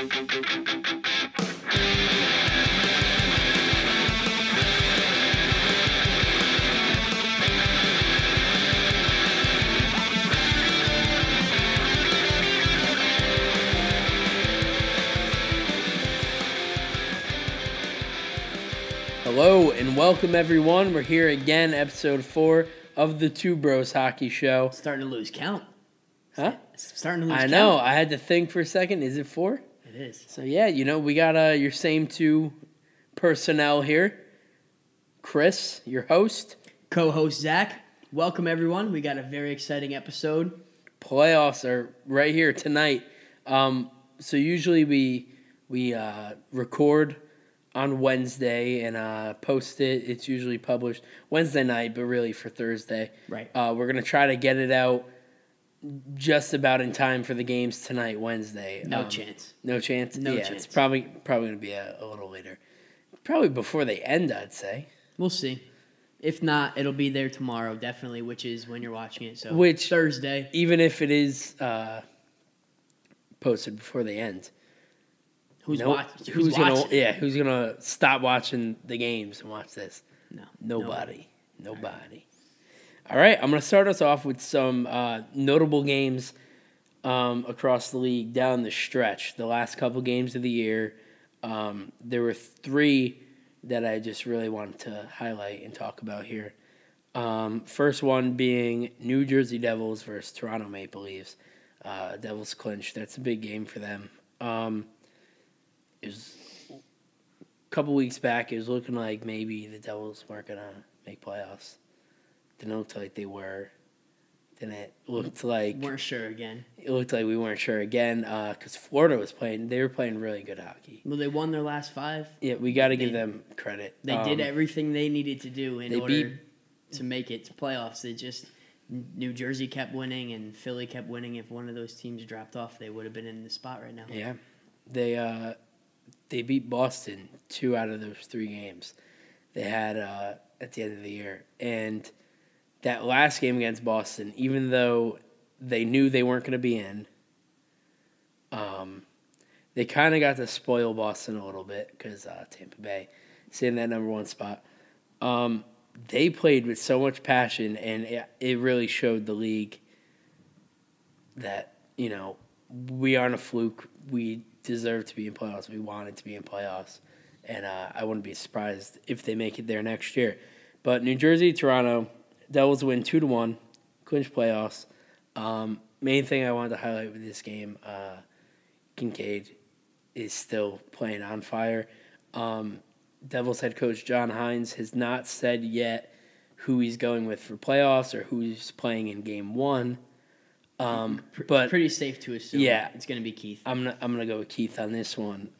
Hello and welcome everyone. We're here again, episode 4 of the Two Bros Hockey Show. Starting to lose count. Huh? Starting to lose count. I know. I had to think for a second. Is it 4? It is. So yeah, we got your same two personnel here. Chris, your host. Co-host Zach. Welcome everyone. We got a very exciting episode. Playoffs are right here tonight. So usually we record on Wednesday and post it. It's usually published Wednesday night, but really for Thursday. Right. We're going to try to get it out just about in time for the games tonight, Wednesday. No chance. No chance? No yeah, chance. It's probably going to be a little later. Probably before they end, I'd say. We'll see. If not, it'll be there tomorrow, definitely, which is when you're watching it. So Thursday. Even if it is posted before they end. Who's watching? Who's gonna stop watching the games and watch this? No. Nobody. All right, I'm gonna start us off with some notable games across the league down the stretch. The last couple games of the year, there were 3 that I just really wanted to highlight and talk about here. First one being New Jersey Devils versus Toronto Maple Leafs. Devils clinched. That's a big game for them. It was a couple weeks back. It was looking like maybe the Devils weren't going to make playoffs. Didn't look like they were. Then it looked like... Weren't sure again. It looked like we weren't sure again because Florida was playing. They were playing really good hockey. Well, they won their last 5. Yeah, we got to give them credit. They did everything they needed to do in order to make it to playoffs. They just... New Jersey kept winning and Philly kept winning. If one of those teams dropped off, they would have been in the spot right now. Yeah. They beat Boston 2 out of those 3 games they had at the end of the year. And that last game against Boston, even though they knew they weren't going to be in, they kind of got to spoil Boston a little bit because Tampa Bay is in that number 1 spot. They played with so much passion, and it really showed the league that, we aren't a fluke. We deserve to be in playoffs. We wanted to be in playoffs. And I wouldn't be surprised if they make it there next year. But New Jersey, Toronto, Devils win 2-1, clinch playoffs. Main thing I wanted to highlight with this game, Kincaid is still playing on fire. Devils head coach John Hines has not said yet who he's going with for playoffs or who's playing in game 1. But pretty safe to assume. Yeah, it's going to be Keith. I'm gonna go with Keith on this one.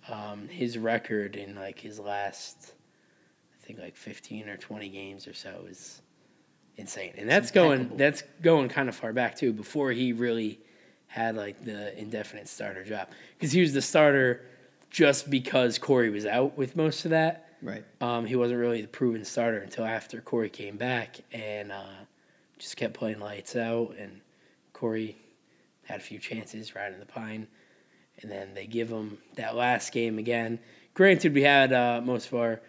His record in his last, I think 15 or 20 games or so is insane, and that's going kind of far back too. Before he really had the indefinite starter job, because he was the starter just because Corey was out with most of that. Right. He wasn't really the proven starter until after Corey came back and just kept playing lights out. And Corey had a few chances riding the pine, and then they give him that last game again. Granted, we had most of our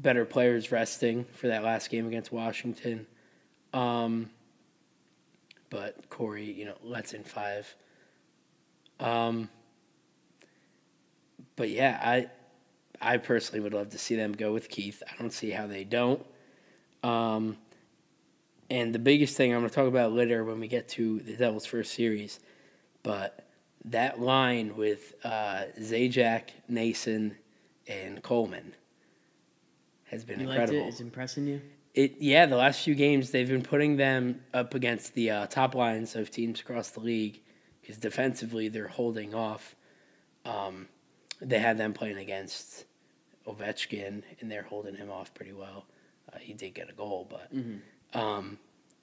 better players resting for that last game against Washington, but Corey, lets in 5. But yeah, I personally would love to see them go with Keith. I don't see how they don't. And the biggest thing I'm going to talk about later when we get to the Devils' first series, but that line with Zajac, Nason, and Coleman has been incredible. You liked it? It's impressing you? The last few games they've been putting them up against the top lines of teams across the league because defensively they're holding off. They had them playing against Ovechkin, and they're holding him off pretty well. He did get a goal, but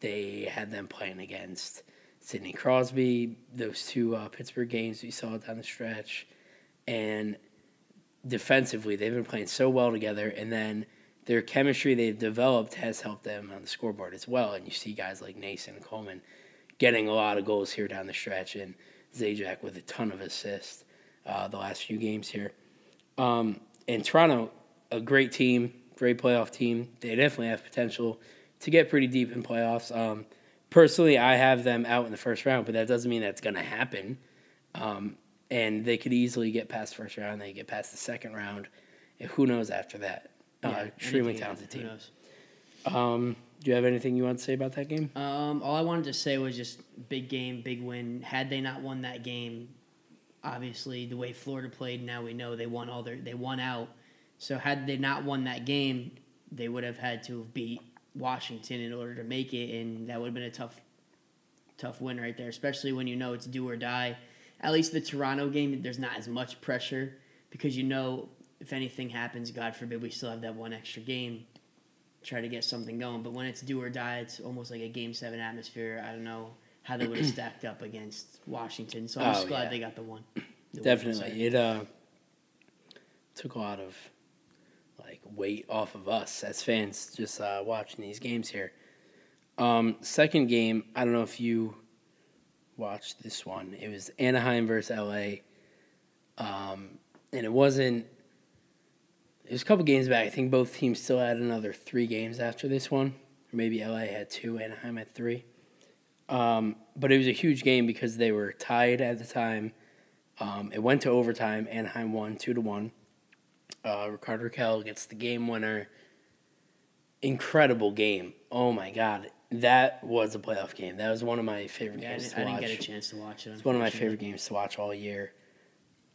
they had them playing against Sidney Crosby, those 2 Pittsburgh games we saw down the stretch. And defensively, they've been playing so well together, and then their chemistry they've developed has helped them on the scoreboard as well. And you see guys like Nason and Coleman getting a lot of goals here down the stretch, and Zajac with a ton of assists. the last few games here. And Toronto, a great team, great playoff team. They definitely have potential to get pretty deep in playoffs. Personally, I have them out in the first round, but that doesn't mean that's going to happen. And they could easily get past the first round. They get past the second round. And who knows after that? Extremely talented team. Who knows? Do you have anything you want to say about that game? All I wanted to say was just big game, big win. Had they not won that game, obviously the way Florida played, now we know they won out. So had they not won that game, they would have had to have beat Washington in order to make it, and that would have been a tough win right there, especially when you know it's do or die. At least the Toronto game, there's not as much pressure because you know if anything happens, God forbid, we still have that one extra game, try to get something going. But when it's do or die, it's almost like a Game 7 atmosphere. I don't know how they would have stacked up against Washington, so I'm just glad they got the one. Definitely. It took a lot of weight off of us as fans just watching these games here. Second game, I don't know if you watched this one. It was Anaheim versus LA. And it was a couple games back. I think both teams still had another 3 games after this one. Or maybe LA had 2, Anaheim had 3. But it was a huge game because they were tied at the time. It went to overtime. Anaheim won 2-1. Ricardo Raquel gets the game winner. Incredible game. Oh, my God. That was a playoff game. That was one of my favorite games to watch. I didn't get a chance to watch it. It's one of my favorite games to watch all year.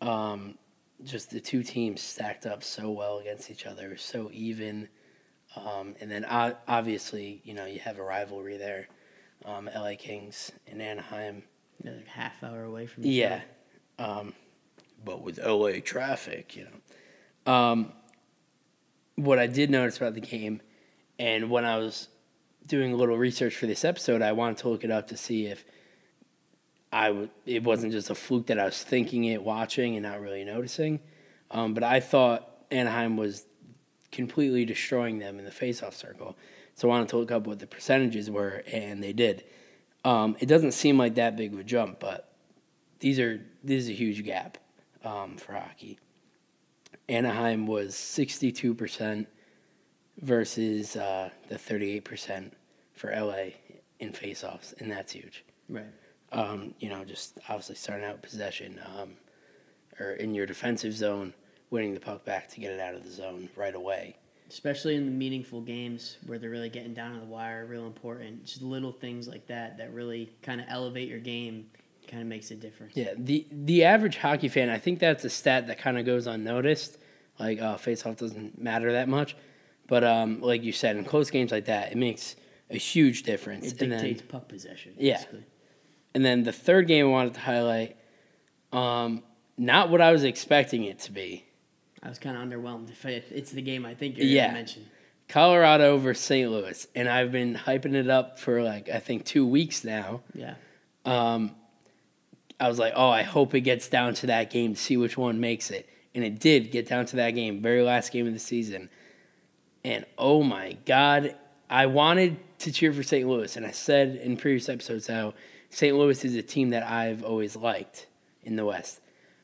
Just the two teams stacked up so well against each other, so even. And then, obviously, you have a rivalry there. LA Kings and Anaheim. They're like half hour away from each other. Yeah. But with LA traffic, what I did notice about the game, and when I was doing a little research for this episode, I wanted to look it up to see if it wasn't just a fluke that I was thinking it, watching, and not really noticing. But I thought Anaheim was completely destroying them in the faceoff circle. So I wanted to look up what the percentages were, and they did. It doesn't seem like that big of a jump, but this is a huge gap for hockey. Anaheim was 62% versus the 38% for LA in faceoffs, and that's huge. Right. Just obviously starting out possession or in your defensive zone, winning the puck back to get it out of the zone right away. Especially in the meaningful games where they're really getting down to the wire, real important. Just little things like that really kind of elevate your game, kind of makes a difference. Yeah, the average hockey fan, I think that's a stat that kind of goes unnoticed. Face-off doesn't matter that much. But like you said, in close games like that, it makes a huge difference. It dictates puck possession, basically. Yeah. And then the third game I wanted to highlight, not what I was expecting it to be. I was kind of underwhelmed. It's the game I think you're going to mention. Colorado versus St. Louis. And I've been hyping it up for, I think 2 weeks now. Yeah. I was like, I hope it gets down to that game to see which one makes it. And it did get down to that game, very last game of the season. And, oh, my God, I wanted to cheer for St. Louis. And I said in previous episodes how St. Louis is a team that I've always liked in the West.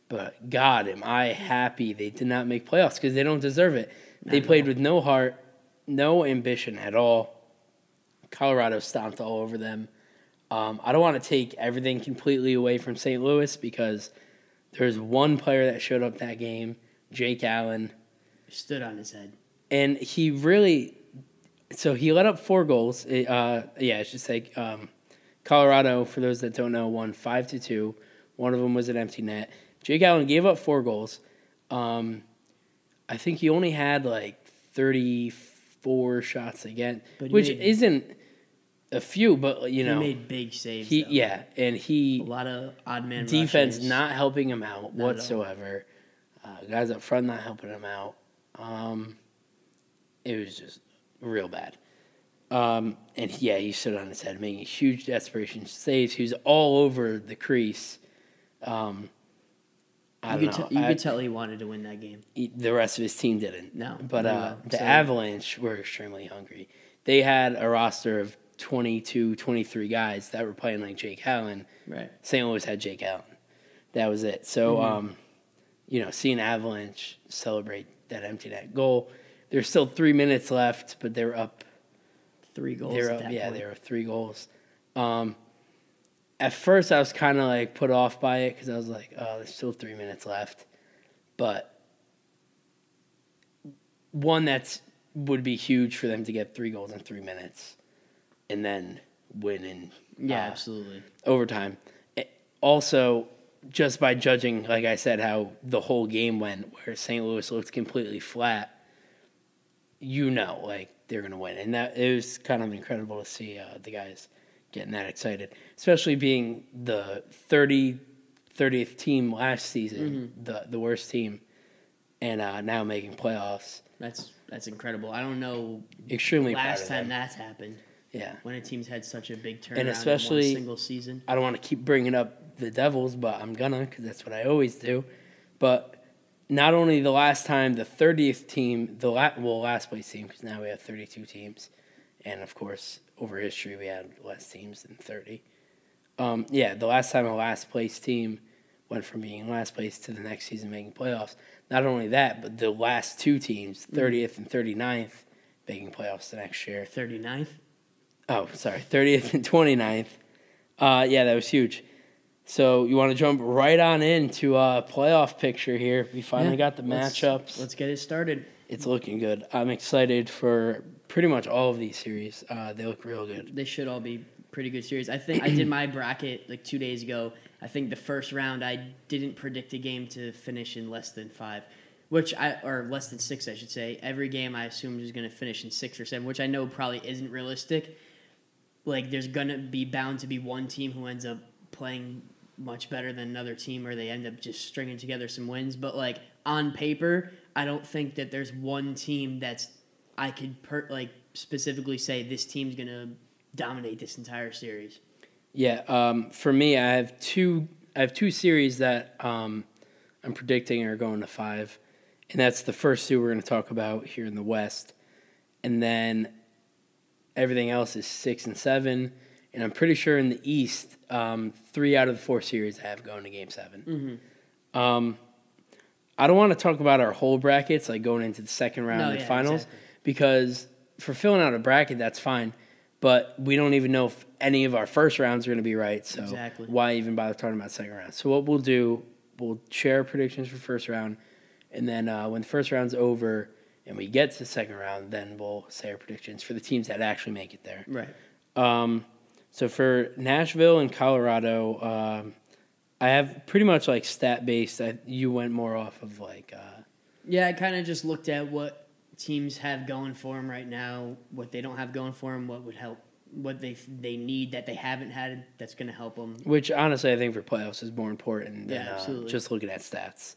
But, God, am I happy they did not make playoffs because they don't deserve it. They played with no heart, no ambition at all. Colorado stomped all over them. I don't want to take everything completely away from St. Louis because there's one player that showed up that game, Jake Allen. Stood on his head. And he really – so he let up 4 goals. Colorado, for those that don't know, won 5-2. One of them was an empty net. Jake Allen gave up 4 goals. I think he only had 34 shots again, which isn't a few, but he made big saves. And a lot of odd man defense rushes. not helping him out whatsoever. Guys up front not helping him out. It was just real bad. He stood on his head, making huge desperation saves. He was all over the crease. You could tell he wanted to win that game. The rest of his team didn't. No. But the Avalanche were extremely hungry. They had a roster of 22, 23 guys that were playing like Jake Allen. Right. St. Louis had Jake Allen. That was it. So seeing Avalanche celebrate that empty net goal. There's still 3 minutes left, but they're up 3 goals. They're at up, that yeah, point. there were 3 goals. At first, I was kind of like put off by it because I was like, oh, there's still 3 minutes left. But one would be huge for them to get 3 goals in 3 minutes and then win in absolutely overtime. Also, just by judging, like I said, how the whole game went, where St. Louis looked completely flat, like they're going to win. And that it was kind of incredible to see the guys getting that excited, especially being the 30th team last season, the worst team, and now making playoffs. That's incredible. I don't know Extremely proud last of time them. that's happened. Yeah. When a team's had such a big turnaround And especially, in one single season. I don't want to keep bringing up the Devils, but I'm gonna because that's what I always do. But not only the last time the 30th team, last place team, because now we have 32 teams, and of course over history we had less teams than 30. The last time a last place team went from being last place to the next season making playoffs. Not only that, but the last 2 teams, 30th and 39th, making playoffs the next year. 39th? Oh, sorry, 30th and 29th. That was huge. So you want to jump right on into a playoff picture here. We finally got the matchups. Let's get it started. It's looking good. I'm excited for pretty much all of these series. They look real good. They should all be pretty good series. I think I did my bracket like 2 days ago. I think the first round I didn't predict a game to finish in less than 5, or less than 6, I should say. Every game I assumed was going to finish in 6 or 7, which I know probably isn't realistic. Like there's going to be bound to be one team who ends up playing much better than another team, or they end up just stringing together some wins. But like on paper, I don't think that there's one team that's I could specifically say this team's going to dominate this entire series. Yeah, for me, I have two series that I'm predicting are going to 5, and that's the first 2 we're going to talk about here in the West, and then everything else is 6 and 7, and I'm pretty sure in the East, 3 out of the 4 series I have going to Game 7. I don't want to talk about our whole brackets, like going into the second round and finals, because for filling out a bracket, that's fine. But we don't even know if any of our first rounds are going to be right. So why even bother talking about second round? So what we'll do, we'll share predictions for first round. And then when the first round's over and we get to the second round, then we'll say our predictions for the teams that actually make it there. Right. So for Nashville and Colorado, I have pretty much like stat-based. You went more off of like... I kind of just looked at what teams have going for them right now, what they don't have going for them, what would help, what they need that they haven't had that's going to help them. Which, honestly, I think for playoffs is more important than absolutely. Just looking at stats.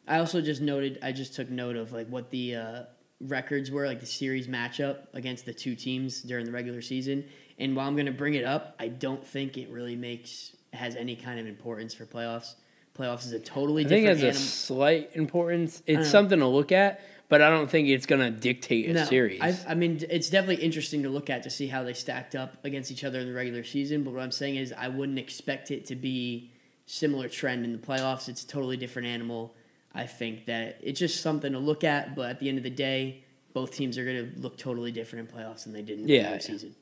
I also just took note of like what the records were, like the series matchup against the 2 teams during the regular season. And while I'm going to bring it up, I don't think it really has any kind of importance for playoffs. Playoffs is a totally different animal. I think it has a slight importance. It's something to look at, but I don't think it's going to dictate a series. I mean, it's definitely interesting to look at to see how they stacked up against each other in the regular season. But what I'm saying is I wouldn't expect it to be similar trend in the playoffs. It's a totally different animal. I think that it's just something to look at. But at the end of the day, both teams are going to look totally different in playoffs than they did in the regular season.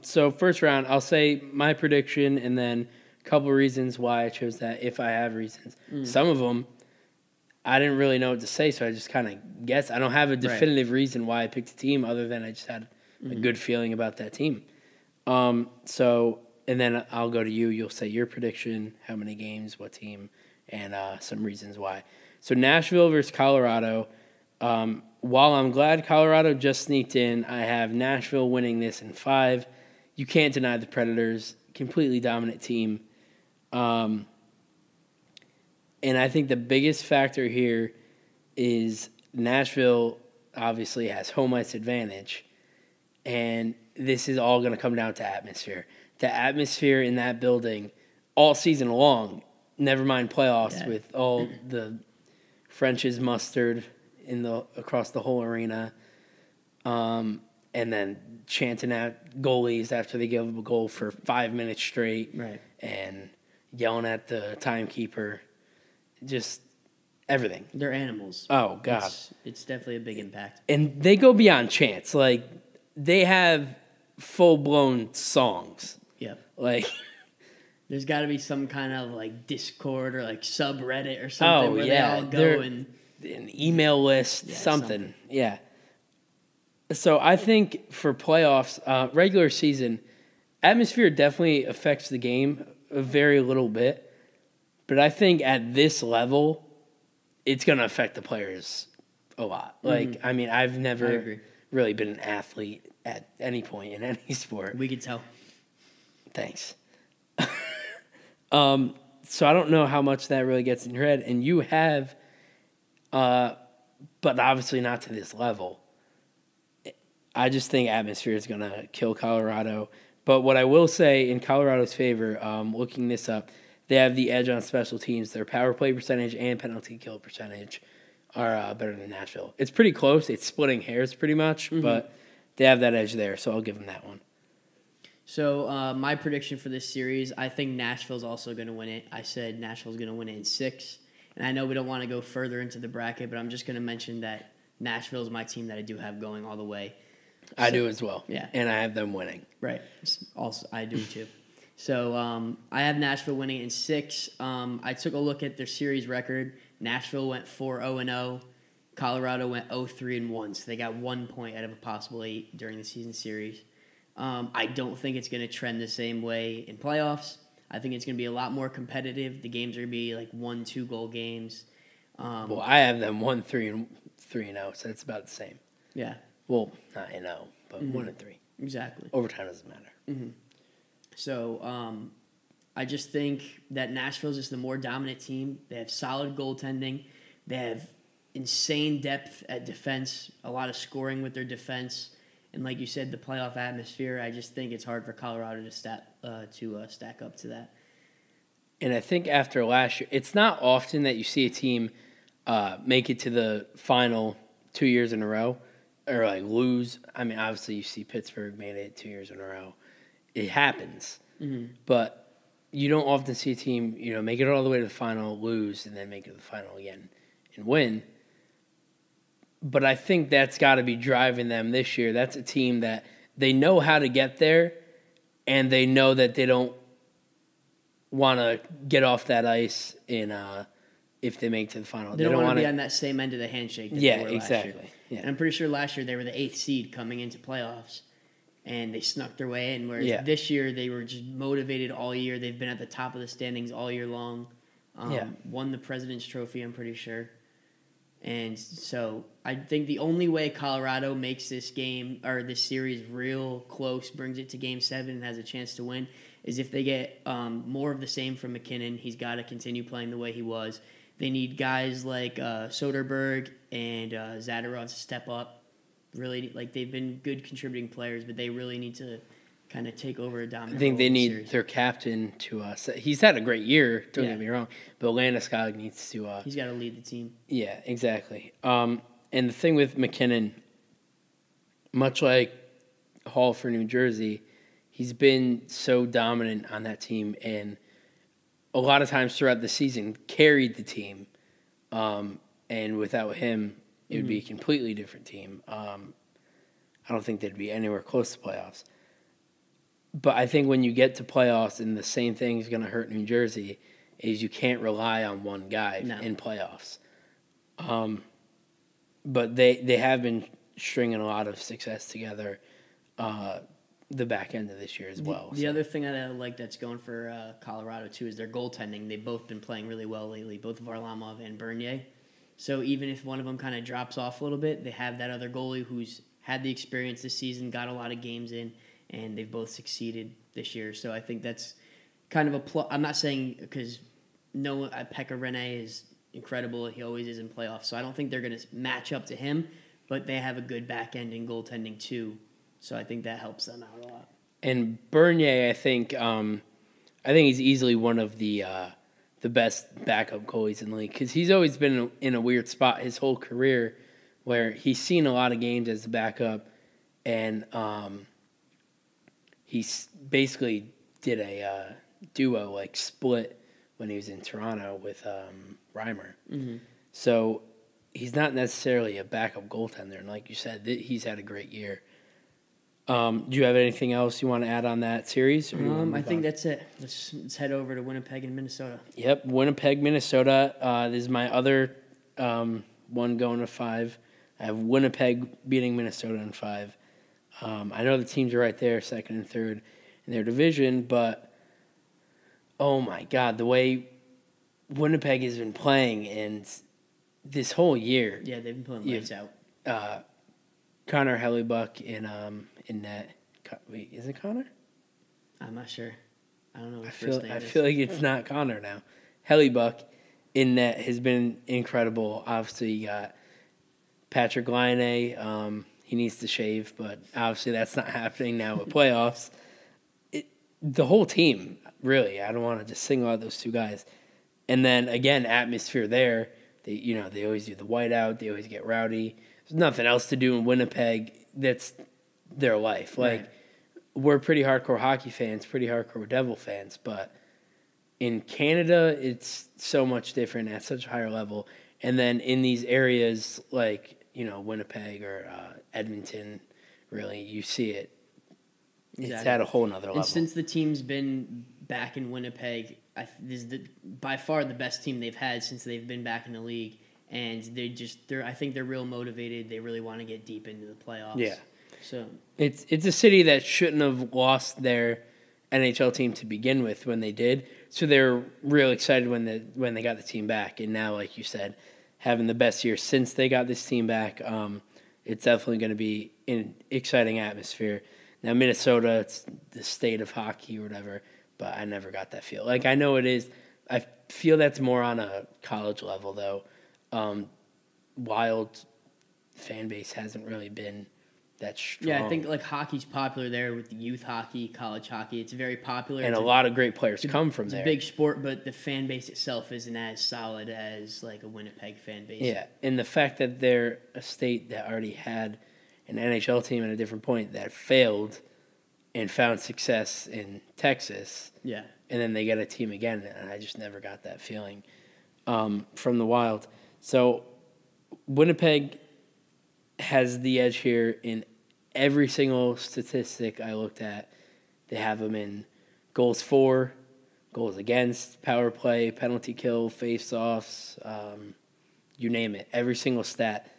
So first round, I'll say my prediction and then a couple of reasons why I chose that, if I have reasons. Some of them, I didn't really know what to say, so I just kind of guessed. I don't have a definitive reason why I picked a team other than I just had a good feeling about that team. And then I'll go to you. You'll say your prediction, how many games, what team, and some reasons why. So Nashville versus Colorado. While I'm glad Colorado just sneaked in, I have Nashville winning this in 5. You can't deny the Predators. Completely dominant team. And I think the biggest factor here is Nashville obviously has home ice advantage. And this is all going to come down to atmosphere. The atmosphere in that building all season long, never mind playoffs, with all the French's mustard across the whole arena, and then chanting at goalies after they give up a goal for 5 minutes straight, and yelling at the timekeeper. Just everything. They're animals. Oh, God. It's definitely a big impact. And they go beyond chants. Like, they have full-blown songs. Yep. Like, there's got to be some kind of like Discord or like subreddit or something where they all go and an email list, something. Yeah. So I think for playoffs, regular season, atmosphere definitely affects the game a very little bit. But I think at this level, it's going to affect the players a lot. Like, I mean, I've never really been an athlete at any point in any sport. We could tell. Thanks. So I don't know how much that really gets in your head. And you have, but obviously not to this level. I just think atmosphere is going to kill Colorado. But what I will say in Colorado's favor, looking this up, they have the edge on special teams. Their power play percentage and penalty kill percentage are better than Nashville. It's pretty close. It's splitting hairs pretty much, but they have that edge there, so I'll give them that one. So my prediction for this series, I think Nashville's also going to win it. I said Nashville's going to win it in 6. And I know we don't want to go further into the bracket, but I'm just going to mention that Nashville's my team that I do have going all the way. I do as well. Yeah. And I have them winning. Right. Also, I do too. So I have Nashville winning in 6. I took a look at their series record. Nashville went 4-0-0. Colorado went 0-3-1. So they got 1 point out of a possible 8 during the season series. I don't think it's going to trend the same way in playoffs. I think it's going to be a lot more competitive. The games are going to be like 1-2 goal games. Well, I have them 1-3-0, so it's about the same. Yeah. Well, not 0, but 1-3. Exactly. Overtime doesn't matter. So I just think that Nashville's just the more dominant team. They have solid goaltending. They have insane depth at defense, a lot of scoring with their defense. And like you said, the playoff atmosphere, I just think it's hard for Colorado to stack up to that. And I think after last year, it's not often that you see a team make it to the final 2 years in a row or like lose. I mean, obviously you see Pittsburgh made it 2 years in a row. It happens. But you don't often see a team, make it all the way to the final, lose, and then make it to the final again and win. But I think that's got to be driving them this year. That's a team that they know how to get there, and they know that they don't want to get off that ice if they make it to the final. They don't want to be on that same end of the handshake that they were exactly. last year. Yeah. And I'm pretty sure last year they were the 8th seed coming into playoffs, and they snuck their way in, whereas this year they were just motivated all year. They've been at the top of the standings all year long. Won the President's Trophy, I'm pretty sure. And so I think the only way Colorado makes this game or this series real close, brings it to Game 7 and has a chance to win, is if they get more of the same from McKinnon. He's got to continue playing the way he was. They need guys like Soderberg and Zadorov to step up. Really, like they've been good contributing players, but they really need to kind of take over a dominant. I think they need series. their captain to. He's had a great year. Don't get me wrong, but Landeskog needs to. He's got to lead the team. Yeah, exactly. And the thing with McKinnon, much like Hall for New Jersey, he's been so dominant on that team, and a lot of times throughout the season carried the team. And without him, it would be a completely different team. I don't think they'd be anywhere close to playoffs. But I think when you get to playoffs, and the same thing is going to hurt New Jersey, is you can't rely on one guy in playoffs. But they have been stringing a lot of success together the back end of this year as well. The other thing that I like that's going for Colorado, too, is their goaltending. They've both been playing really well lately, both Varlamov and Bernier. So even if one of them kind of drops off a little bit, they have that other goalie who's had the experience this season, got a lot of games in, and they've both succeeded this year. So I think that's kind of a plus. I'm not saying because Pekka Rinne is incredible. He always is in playoffs. So I don't think they're going to match up to him, but they have a good back end in goaltending too. So I think that helps them out a lot. And Bernier, I think he's easily one of the best backup goalies in the league because he's always been in a weird spot his whole career where he's seen a lot of games as a backup, and he basically did a duo, like split, when he was in Toronto with Reimer. Mm-hmm. So he's not necessarily a backup goaltender. And like you said, he's had a great year. Do you have anything else you want to add on that series? I think that's it. Let's head over to Winnipeg and Minnesota. Yep, Winnipeg, Minnesota. This is my other one going to 5. I have Winnipeg beating Minnesota in 5. I know the teams are right there, second and third in their division, but oh my God, the way Winnipeg has been playing and this whole year. Yeah, they've been playing lights out. Connor Hellebuck in net. Wait, is it Connor? I'm not sure. I don't know what I first name feel like it's not Connor now. Hellebuck in net has been incredible. Obviously, you got Patrick Laine. He needs to shave, but obviously that's not happening now with playoffs. The whole team, really. I don't want to just single out those two guys. And then again, atmosphere there. They always do the whiteout. They always get rowdy. There's nothing else to do in Winnipeg. That's their life. Like, we're pretty hardcore hockey fans, pretty hardcore Devil fans, but in Canada, it's so much different at such a higher level. And then in these areas like, Winnipeg or Edmonton, really, you see it. Exactly. It's at a whole nother level. And since the team's been back in Winnipeg, this is by far the best team they've had since they've been back in the league. And I think they're real motivated. They really want to get deep into the playoffs. Yeah. So it's a city that shouldn't have lost their NHL team to begin with when they did. So they're real excited when they got the team back. And now, like you said, having the best year since they got this team back, it's definitely going to be an exciting atmosphere. Now, Minnesota, it's the state of hockey or whatever, but I never got that feel. Like, I know it is. I feel that's more on a college level, though. Wild fan base hasn't really been that strong. Yeah, I think like hockey's popular there with youth hockey, college hockey. It's very popular. And a lot of great players come from there. It's a big sport, but the fan base itself isn't as solid as like a Winnipeg fan base. Yeah, and the fact that they're a state that already had an NHL team at a different point that failed and found success in Texas. Yeah. And then they get a team again, and I just never got that feeling from the Wild. So Winnipeg has the edge here in every single statistic I looked at. They have them in goals for, goals against, power play, penalty kill, face-offs, you name it. Every single stat,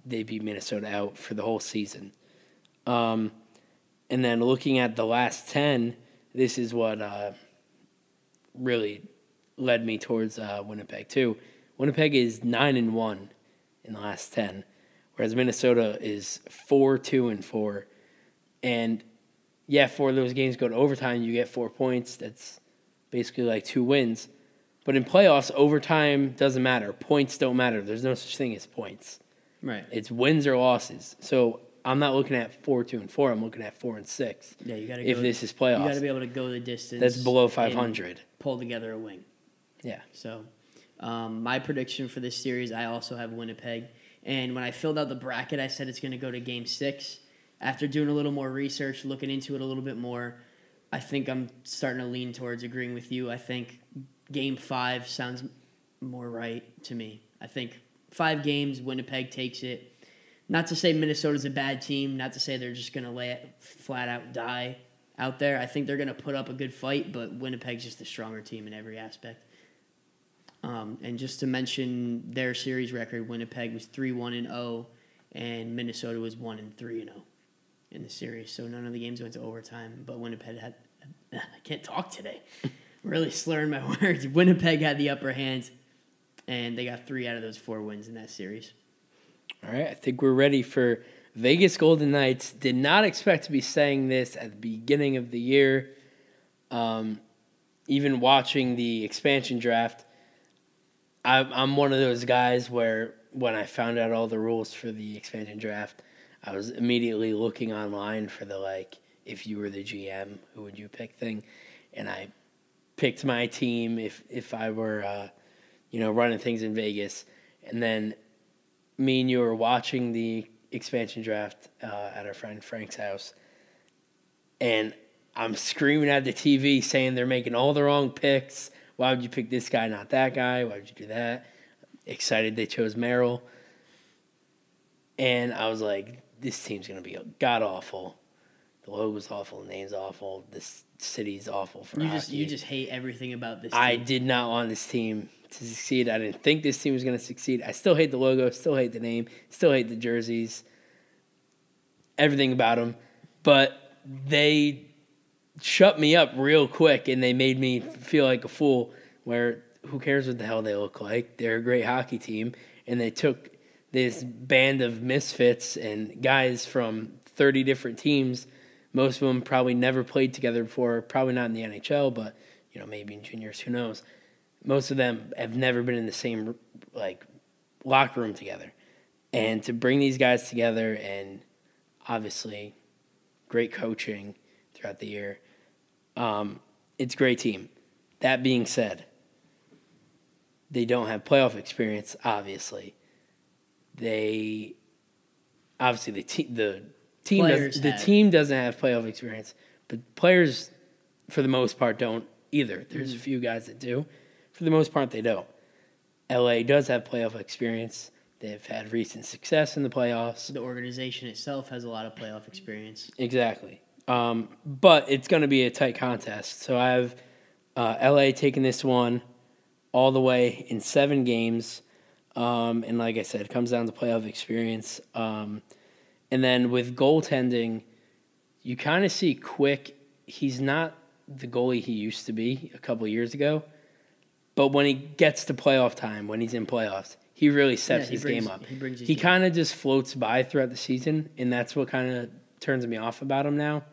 they beat Minnesota out for the whole season. And then looking at the last 10, this is what really led me towards Winnipeg too. Winnipeg is 9-1 in the last 10, whereas Minnesota is 4-2-4. And yeah, 4 of those games go to overtime. You get 4 points. That's basically like 2 wins. But in playoffs, overtime doesn't matter. Points don't matter. There's no such thing as points. Right. It's wins or losses. So I'm not looking at 4-2-4. I'm looking at 4-6. Yeah, you got to. If this is playoffs, you got to be able to go the distance. That's below 500. Pull together a wing. Yeah. So, my prediction for this series, I also have Winnipeg. And when I filled out the bracket, I said it's going to go to Game 6. After doing a little more research, looking into it a little bit more, I think I'm starting to lean towards agreeing with you. I think Game 5 sounds more right to me. I think 5 games, Winnipeg takes it. Not to say Minnesota's a bad team, not to say they're just going to lay it flat out die out there. I think they're going to put up a good fight, but Winnipeg's just a stronger team in every aspect. And just to mention their series record, Winnipeg was 3-1-0, and Minnesota was 1-3-0 in the series. So none of the games went to overtime, but Winnipeg had – I can't talk today. Really slurring my words. Winnipeg had the upper hand, and they got 3 out of those 4 wins in that series. All right, I think we're ready for Vegas Golden Knights. Did not expect to be saying this at the beginning of the year. Even watching the expansion draft, I'm one of those guys where when I found out all the rules for the expansion draft, I was immediately looking online for the, if you were the GM, who would you pick thing? And I picked my team if I were, running things in Vegas. And then me and you were watching the expansion draft at our friend Frank's house. And I'm screaming at the TV saying they're making all the wrong picks. Why would you pick this guy, not that guy? Why would you do that? excited they chose Merrill. And I was like, this team's going to be god-awful. The logo's awful, the name's awful, this city's awful for hockey. You just hate everything about this team. I did not want this team to succeed. I didn't think this team was going to succeed. I still hate the logo, still hate the name, still hate the jerseys, everything about them. But they shut me up real quick, and they made me feel like a fool, where who cares what the hell they look like? They're a great hockey team, and they took this band of misfits and guys from 30 different teams. Most of them probably never played together before, probably not in the NHL, but maybe in juniors, who knows. Most of them have never been in the same locker room together. And to bring these guys together, and obviously great coaching throughout the year, it's a great team. That being said, they don't have playoff experience, obviously. The team doesn't have playoff experience, but players, for the most part, don't either. There's a few guys that do. For the most part, they don't. LA does have playoff experience. They've had recent success in the playoffs. The organization itself has a lot of playoff experience. Exactly. But it's going to be a tight contest. So I have LA taking this one all the way in 7 games. And like I said, it comes down to playoff experience. And then with goaltending, you kind of see Quick. He's not the goalie he used to be a couple of years ago. But when he gets to playoff time, when he's in playoffs, he really steps his game up. He kind of just floats by throughout the season, and that's what kind of turns me off about him now.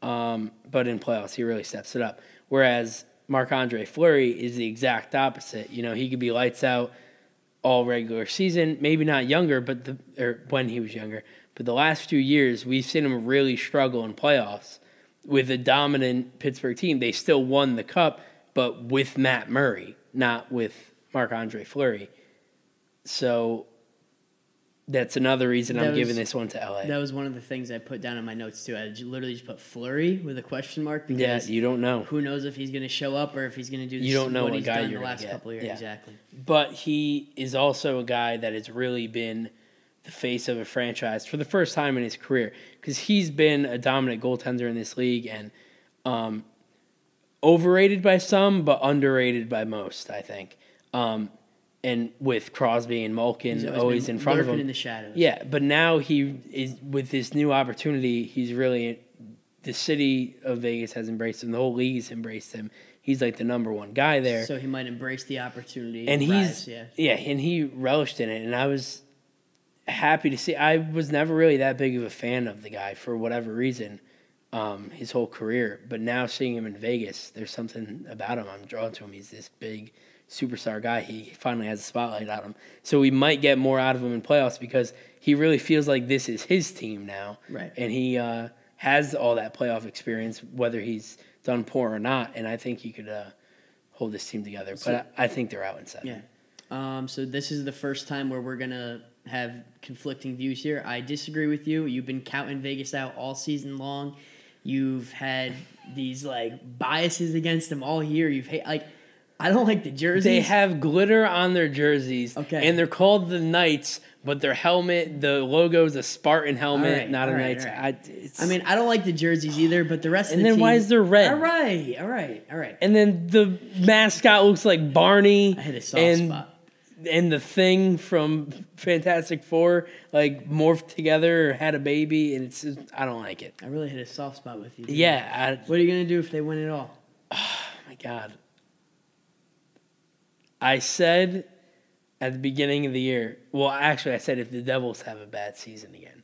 But in playoffs, he really steps it up. Whereas Marc-Andre Fleury is the exact opposite. He could be lights out all regular season, maybe not younger, or when he was younger. But the last few years, we've seen him really struggle in playoffs with a dominant Pittsburgh team. They still won the Cup, but with Matt Murray, not with Marc-Andre Fleury. So that's another reason I'm giving this one to LA. That was one of the things I put down in my notes, too. I literally just put Fleury with a question mark. Yeah, you don't know. Who knows if he's going to show up or if he's going to do this, you don't know what what he's guy done you're the last get. couple of years. Yeah. Exactly. But he is also a guy that has really been the face of a franchise for the first time in his career, because he's been a dominant goaltender in this league and overrated by some, but underrated by most, I think. And with Crosby and Malkin always in front of him. In the shadows. Yeah, but now he is, with this new opportunity, he's really, the city of Vegas has embraced him. The whole league's embraced him. He's like the number one guy there. So he might embrace the opportunity. And and he relished in it. And I was happy to see. I was never really that big of a fan of the guy for whatever reason, his whole career. But now seeing him in Vegas, there's something about him I'm drawn to him. He's this big superstar guy. He finally has a spotlight on him. So we might get more out of him in playoffs because he really feels like this is his team now. Right. And he has all that playoff experience, whether he's done poor or not. And I think he could hold this team together. But I think they're out in 7. Yeah. So this is the first time where we're going to have conflicting views here. I disagree with you. You've been counting Vegas out all season long. You've had these biases against them all year. I don't like the jerseys. They have glitter on their jerseys. Okay. And they're called the Knights, but their helmet, the logo is a Spartan helmet, not a Knights. Right. I don't like the jerseys either, but the rest of the team. And then why is there red? All right. And then the mascot looks like Barney. I hit a soft spot. And the Thing from Fantastic Four, morphed together or had a baby, and it's just, I don't like it. I really hit a soft spot with you. Yeah. What are you going to do if they win it all? Oh, my God. I said at the beginning of the year, I said if the Devils have a bad season again.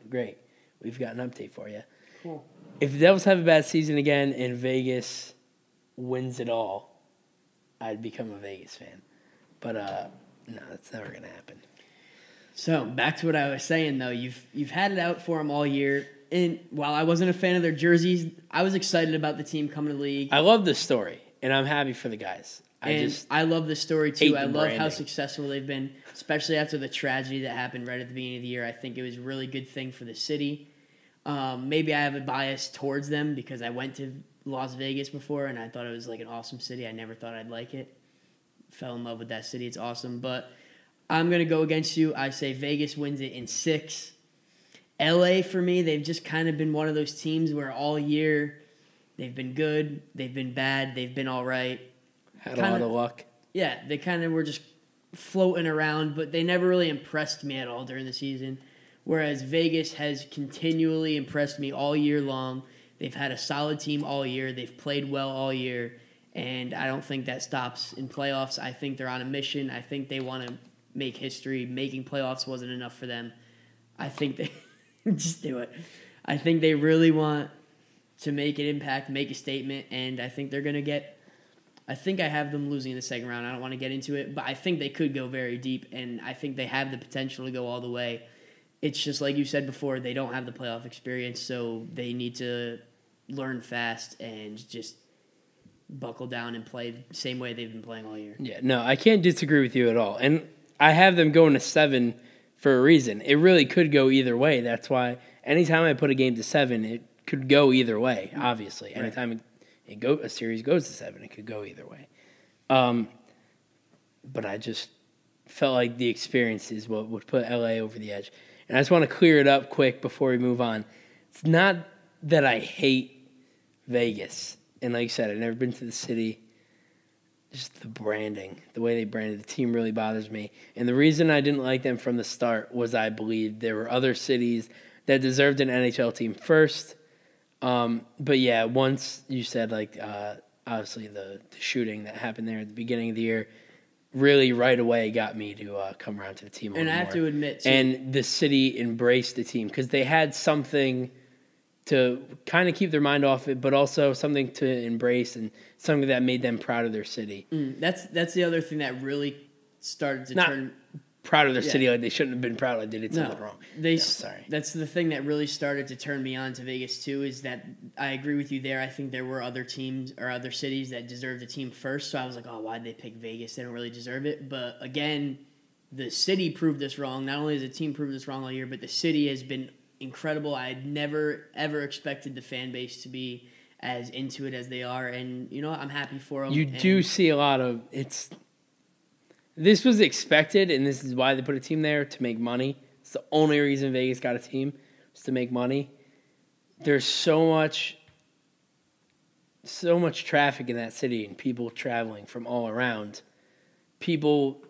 Great. We've got an update for you. Cool. If the Devils have a bad season again and Vegas wins it all, I'd become a Vegas fan. But no, that's never going to happen. So back to what I was saying, though. You've had it out for them all year. And while I wasn't a fan of their jerseys, I was excited about the team coming to the league. I love the story. And I'm happy for the guys. I love the story, too. I love how successful they've been, especially after the tragedy that happened right at the beginning of the year. I think it was a really good thing for the city. Maybe I have a bias towards them because I went to Las Vegas before, and I thought it was an awesome city. I never thought I'd like it. fell in love with that city. It's awesome. But I'm going to go against you. I say Vegas wins it in 6. LA, for me, they've just kind of been one of those teams where all year they've been good, they've been bad, they've been all right. Had a lot of luck. Yeah, they kind of were just floating around, but they never really impressed me at all during the season. Whereas Vegas has continually impressed me all year long. They've had a solid team all year. They've played well all year. And I don't think that stops in playoffs. I think they're on a mission. I think they want to make history. Making playoffs wasn't enough for them. I think they just do it. I think they really want to make an impact, make a statement, and I think they're going to get – I think I have them losing in the second round. I don't want to get into it, but I think they could go very deep, and I think they have the potential to go all the way. It's just like you said before, they don't have the playoff experience, so they need to learn fast and just buckle down and play the same way they've been playing all year. Yeah, no, I can't disagree with you at all. And I have them going to 7 for a reason. It really could go either way. That's why anytime I put a game to 7, it could go either way, obviously. Right. Anytime a series goes to 7, it could go either way. But I just felt like the experience is what would put LA over the edge. And I just want to clear it up quick before we move on. It's not that I hate Vegas. And like I said, I've never been to the city. Just the branding, the way they branded the team really bothers me. And the reason I didn't like them from the start was I believed there were other cities that deserved an NHL team first. But yeah, once you said obviously the shooting that happened there at the beginning of the year really right away got me to come around to the team a little more. And I have to admit, too, and the city embraced the team because they had something to kind of keep their mind off it, but also something to embrace and something that made them proud of their city. That's the other thing that really started to turn proud of their city like they shouldn't have been proud. They did something wrong. Sorry. That's the thing that really started to turn me on to Vegas too. Is that I agree with you there. I think there were other teams or other cities that deserved a team first. So I was like, oh, why'd they pick Vegas? They don't really deserve it. But again, the city proved us wrong. Not only has the team proved us wrong all year, but the city has been incredible. I had never ever expected the fan base to be as into it as they are, and you know I'm happy for them. You do see a lot of it's. This was expected, and this is why they put a team there, to make money. It's the only reason Vegas got a team, was to make money. There's so much traffic in that city and people traveling from all around. People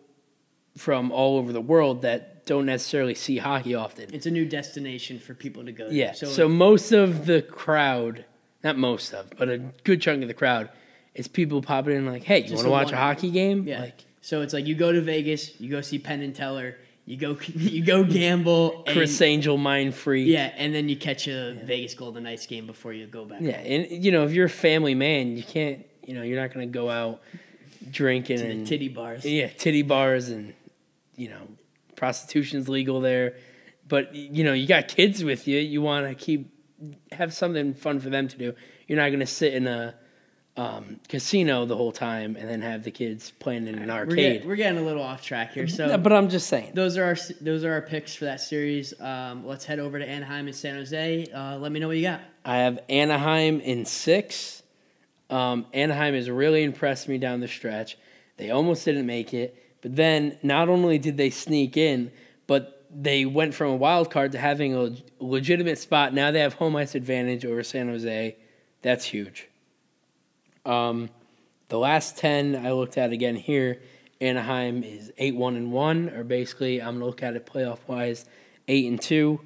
from all over the world that don't necessarily see hockey often. It's a new destination for people to go to. Yeah, so most of the crowd, not most of, but a good chunk of the crowd, is people popping in like, hey, you want to watch a hockey game? Yeah. Like, so it's like you go to Vegas, you go see Penn and Teller, you go gamble. Chris Angel, Mind Freak. Yeah, and then you catch a Vegas Golden Knights game before you go back. Yeah, and if you're a family man, you can't, you're not going to go out drinking to and the titty bars. Yeah, titty bars and, prostitution's legal there. But, you got kids with you. You want to have something fun for them to do. You're not going to sit in a casino the whole time and then have the kids playing in an arcade. We're getting a little off track here. So, but I'm just saying. Those are our picks for that series. Let's head over to Anaheim and San Jose. Let me know what you got. I have Anaheim in 6. Anaheim has really impressed me down the stretch. They almost didn't make it. But then not only did they sneak in, but they went from a wild card to having a legitimate spot. Now they have home ice advantage over San Jose. That's huge. The last 10 I looked at again here, Anaheim is 8-1-1, or basically I'm gonna look at it playoff wise, 8-2,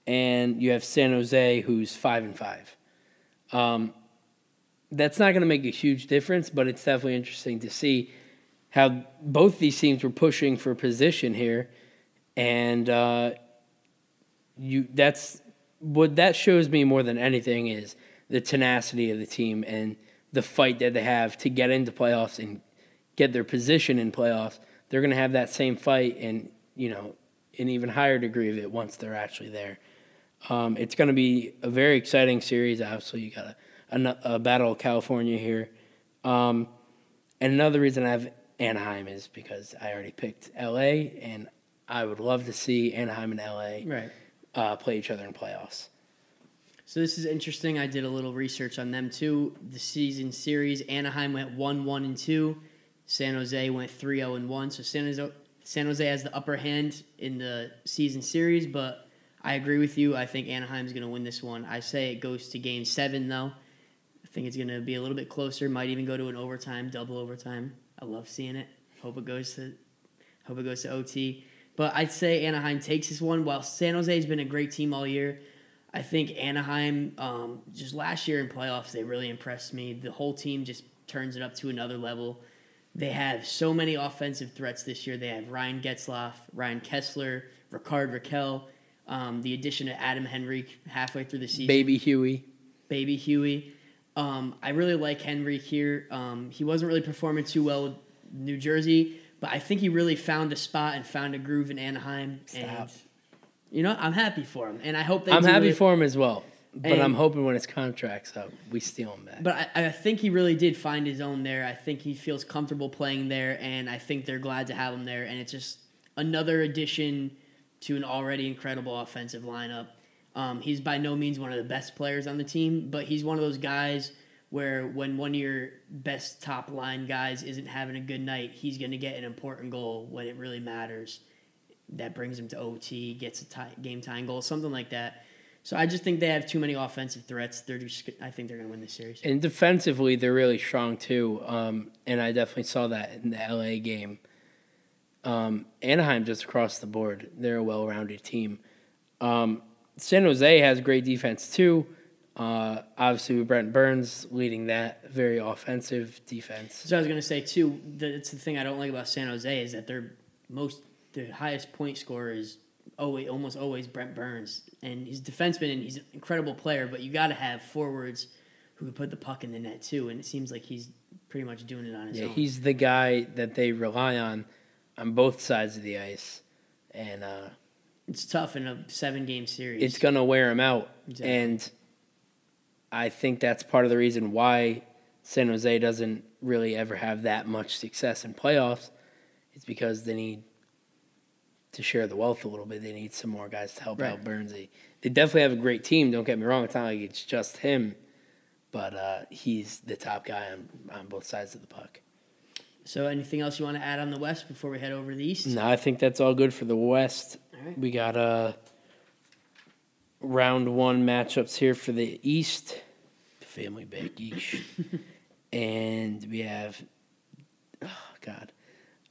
and you have San Jose who's 5-5. That's not gonna make a huge difference, but it's definitely interesting to see how both these teams were pushing for position here, and that's what that shows me more than anything is the tenacity of the team and the fight that they have to get into playoffs and get their position in playoffs. They're going to have that same fight and, an even higher degree of it once they're actually there. It's going to be a very exciting series. Obviously, you got a Battle of California here. And another reason I have Anaheim is because I already picked L.A., and I would love to see Anaheim and L.A. Play each other in playoffs. So this is interesting. I did a little research on them too. The season series, Anaheim went 1-1-2. San Jose went 3-0-1, so San Jose has the upper hand in the season series, but I agree with you. I think Anaheim's going to win this one. I say it goes to Game 7, though. I think it's going to be a little bit closer. Might even go to an overtime, double overtime. I love seeing it. Hope it goes to OT. But I'd say Anaheim takes this one. While San Jose has been a great team all year, I think Anaheim, just last year in playoffs, they really impressed me. The whole team just turns it up to another level. They have so many offensive threats this year. They have Ryan Getzlaf, Ryan Kessler, Ricard Raquel, the addition of Adam Henrique halfway through the season. Baby Huey. I really like Henrique here. He wasn't really performing too well with New Jersey, but I think he really found a spot and found a groove in Anaheim. Stop. And, I'm happy for him. And I hope I'm happy for him as well. But I'm hoping when his contract's up, we steal him back. But I think he really did find his own there. I think he feels comfortable playing there, and I think they're glad to have him there. And it's just another addition to an already incredible offensive lineup. He's by no means one of the best players on the team, but he's one of those guys where when one of your best top-line guys isn't having a good night, he's going to get an important goal when it really matters. That brings him to OT, gets a game-tying goal, something like that. So I just think they have too many offensive threats. I think they're going to win this series. And defensively, they're really strong too. And I definitely saw that in the LA game. Anaheim just across the board. They're a well-rounded team. San Jose has great defense too. Obviously, with Brent Burns leading that very offensive defense. So I was going to say too. That's the thing I don't like about San Jose is that their highest point scorer is almost always Brent Burns, and he's a defenseman and he's an incredible player. But you got to have forwards who can put the puck in the net too, and it seems like he's pretty much doing it on his own. Yeah, he's the guy that they rely on both sides of the ice, and it's tough in a 7-game series. It's gonna wear him out, exactly. And I think that's part of the reason why San Jose doesn't really ever have that much success in playoffs. It's because they need to share the wealth a little bit. They need some more guys to help out Burns. They definitely have a great team. Don't get me wrong. It's not like it's just him, but he's the top guy on both sides of the puck. So anything else you want to add on the West before we head over to the East? No, I think that's all good for the West. All right. We got round 1 matchups here for the East. Family back East. And we have,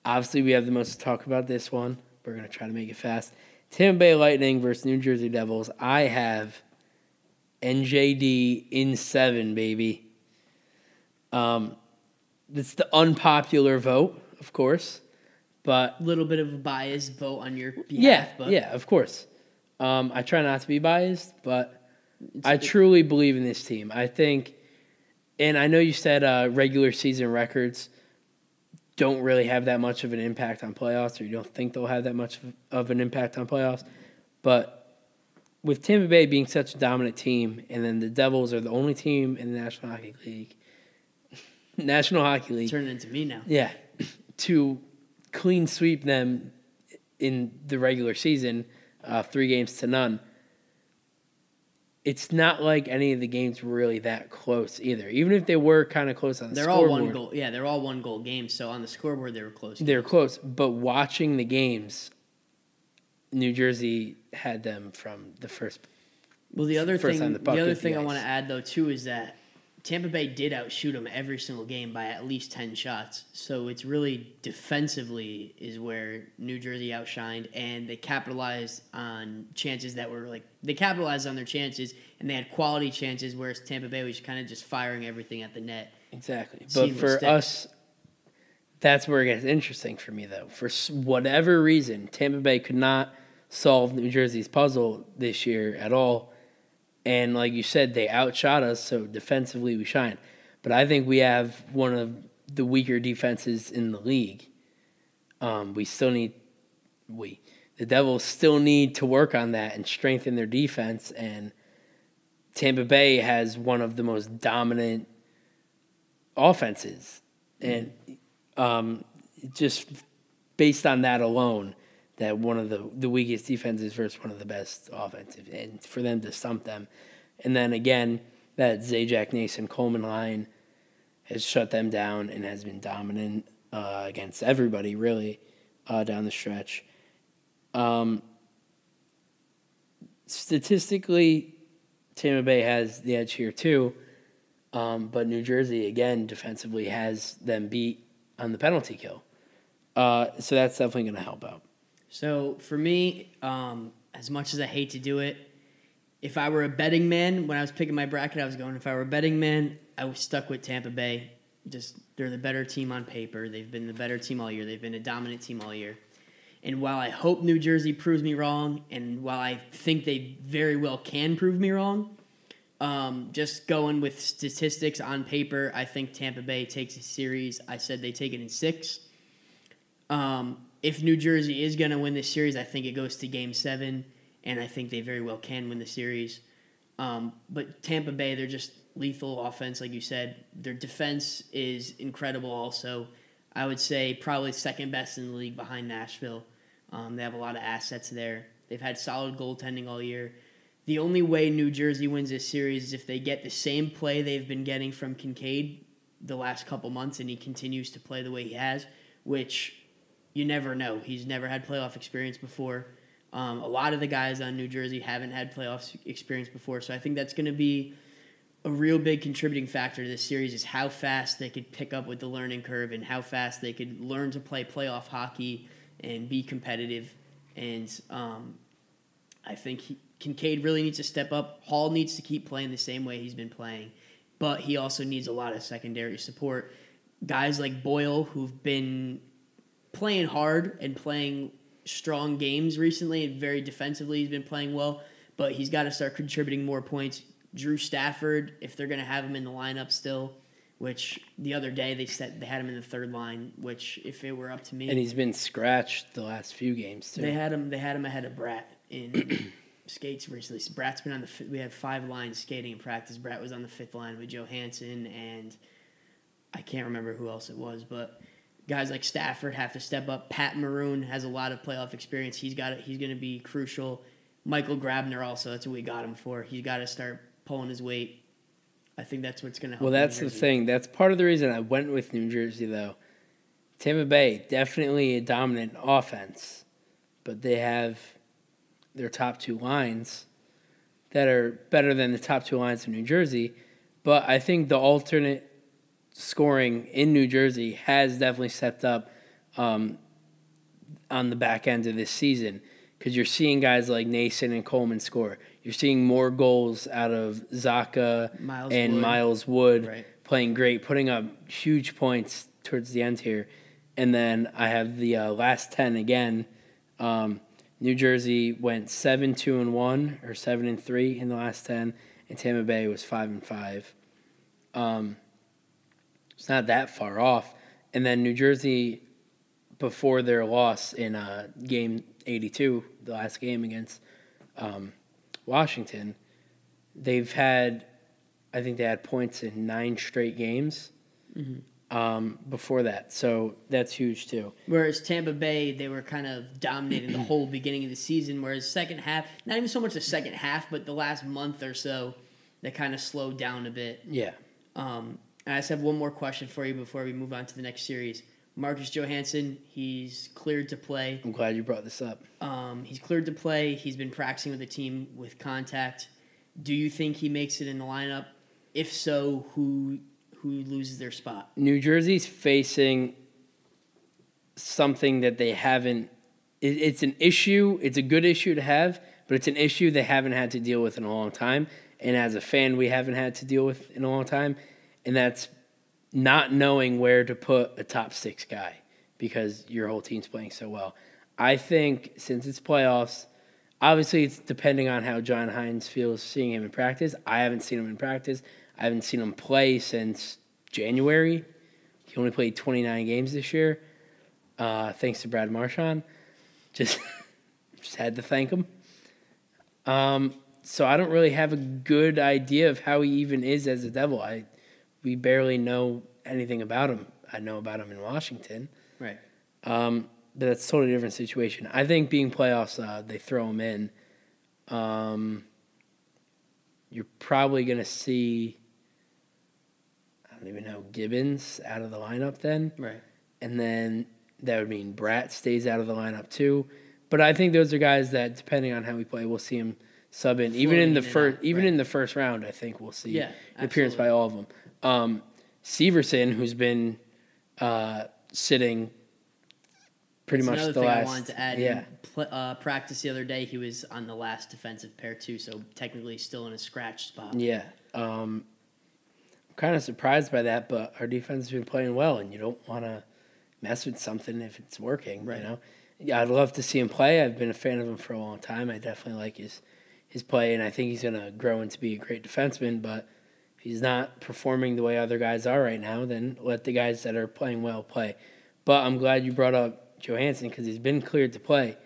obviously we have the most to talk about this one. We're going to try to make it fast. Tampa Bay Lightning versus New Jersey Devils. I have NJD in 7, baby. It's the unpopular vote, of course, but a little bit of a biased vote on your behalf. Yeah, of course. I try not to be biased, but I truly believe in this team. I think, and I know you said regular season records don't really have that much of an impact on playoffs, or you don't think they'll have that much of an impact on playoffs, but with Tampa Bay being such a dominant team, and then the Devils are the only team in the National Hockey League. Turning into me now. Yeah. To clean sweep them in the regular season, 3-0. It's not like any of the games were really that close either. Even if they were kind of close on the scoreboard. They're all 1 goal. Yeah, they're all 1 goal games. So on the scoreboard, they were close. They were close. But watching the games, New Jersey had them from the first. Well, the other thing I ice. want to add though too is that Tampa Bay did outshoot them every single game by at least 10 shots. So it's really defensively is where New Jersey outshined, and they capitalized on chances that were they capitalized on their chances, and they had quality chances, whereas Tampa Bay was kind of just firing everything at the net. Exactly. But for us, that's where it gets interesting for me, though. For whatever reason, Tampa Bay could not solve New Jersey's puzzle this year at all. And like you said, they outshot us, so defensively we shine. But I think we have one of the weaker defenses in the league. The Devils still need to work on that and strengthen their defense. And Tampa Bay has one of the most dominant offenses. And just based on that alone, that one of the weakest defenses versus one of the best offensive, and for them to stump them. And then again, that Zajac, Nason, Coleman line has shut them down and has been dominant. against everybody, really, down the stretch. Statistically, Tampa Bay has the edge here, too. But New Jersey, again, defensively has them beat on the penalty kill. So that's definitely going to help out. So for me, as much as I hate to do it, if I were a betting man, when I was picking my bracket, I was going, if I were a betting man, I was stuck with Tampa Bay. Just they're the better team on paper. They've been the better team all year. They've been a dominant team all year. And while I hope New Jersey proves me wrong, and while I think they very well can prove me wrong, just going with statistics on paper, I think Tampa Bay takes a series. I said they take it in 6. If New Jersey is going to win this series, I think it goes to Game 7, and I think they very well can win the series. But Tampa Bay, they're just lethal offense, like you said. Their defense is incredible also. I would say probably second best in the league behind Nashville. They have a lot of assets there. They've had solid goaltending all year. The only way New Jersey wins this series is if they get the same play they've been getting from Kincaid the last couple months, and he continues to play the way he has, which you never know. He's never had playoff experience before. A lot of the guys on New Jersey haven't had playoff experience before, so I think that's going to be a real big contributing factor to this series is how fast they could pick up with the learning curve and how fast they could learn to play playoff hockey and be competitive. And I think Kincaid really needs to step up. Hall needs to keep playing the same way he's been playing, but he also needs a lot of secondary support. Guys like Boyle, who've been playing hard and playing strong games recently and very defensively, he's been playing well, but he's got to start contributing more points. Drew Stafford, if they're going to have him in the lineup still, which the other day they said they had him in the third line, which if it were up to me. And he's been scratched the last few games, too. They had him ahead of Bratt in skates recently. So Bratt's been on we had 5 lines skating in practice. Bratt was on the 5th line with Johansson, and I can't remember who else it was, but guys like Stafford have to step up. Pat Maroon has a lot of playoff experience. He's going to be crucial. Michael Grabner also, that's what we got him for. He's got to start pulling his weight. I think that's what's going to help. Well, that's the thing. That's part of the reason I went with New Jersey, though. Tampa Bay, definitely a dominant offense, but they have their top 2 lines that are better than the top 2 lines of New Jersey. But I think the alternate scoring in New Jersey has definitely stepped up on the back end of this season because you're seeing guys like Nason and Coleman score. You're seeing more goals out of Zaka Miles Wood right, playing great, putting up huge points towards the end here. And then I have the last 10 again. New Jersey went 7-2-1 or 7-3 in the last 10, and Tampa Bay was 5-5. It's not that far off. And then New Jersey, before their loss in game 82, the last game against Washington, I think they had points in 9 straight games before that. So that's huge too. Whereas Tampa Bay, they were kind of dominating the whole beginning of the season, whereas second half, not even so much the second half, but the last month or so, they kind of slowed down a bit. Yeah. And I just have one more question for you before we move on to the next series. Marcus Johansson, he's cleared to play. I'm glad you brought this up. He's cleared to play. He's been practicing with the team with contact. Do you think he makes it in the lineup? If so, who loses their spot? New Jersey's facing something that they haven't. It's an issue. It's a good issue to have, but it's an issue they haven't had to deal with in a long time. And as a fan, we haven't had to deal with in a long time. And that's not knowing where to put a top 6 guy because your whole team's playing so well. I think since it's playoffs, obviously it's depending on how John Hines feels seeing him in practice. I haven't seen him in practice. I haven't seen him play since January. He only played 29 games this year, thanks to Brad Marchand. Just had to thank him. So I don't really have a good idea of how he even is as a Devil. We barely know anything about him. I know about him in Washington. Right. But that's a totally different situation. I think being playoffs, they throw him in. You're probably going to see, I don't even know, Gibbons out of the lineup then. Right. and then that would mean Bratt stays out of the lineup too. But I think those are guys that, depending on how we play, we'll see him sub in. Even in the first round, I think we'll see an appearance by all of them. Severson, who's been sitting pretty much the last. I wanted to add. In practice the other day, he was on the last defensive pair too, so technically still in a scratch spot. Yeah. I'm kind of surprised by that, but our defense has been playing well, and you don't want to mess with something if it's working. Right. You know. Yeah, I'd love to see him play. I've been a fan of him for a long time. I definitely like his play, and I think he's going to grow into be a great defenseman. But if he's not performing the way other guys are right now, then let the guys that are playing well play. But I'm glad you brought up Johansson because he's been cleared to play.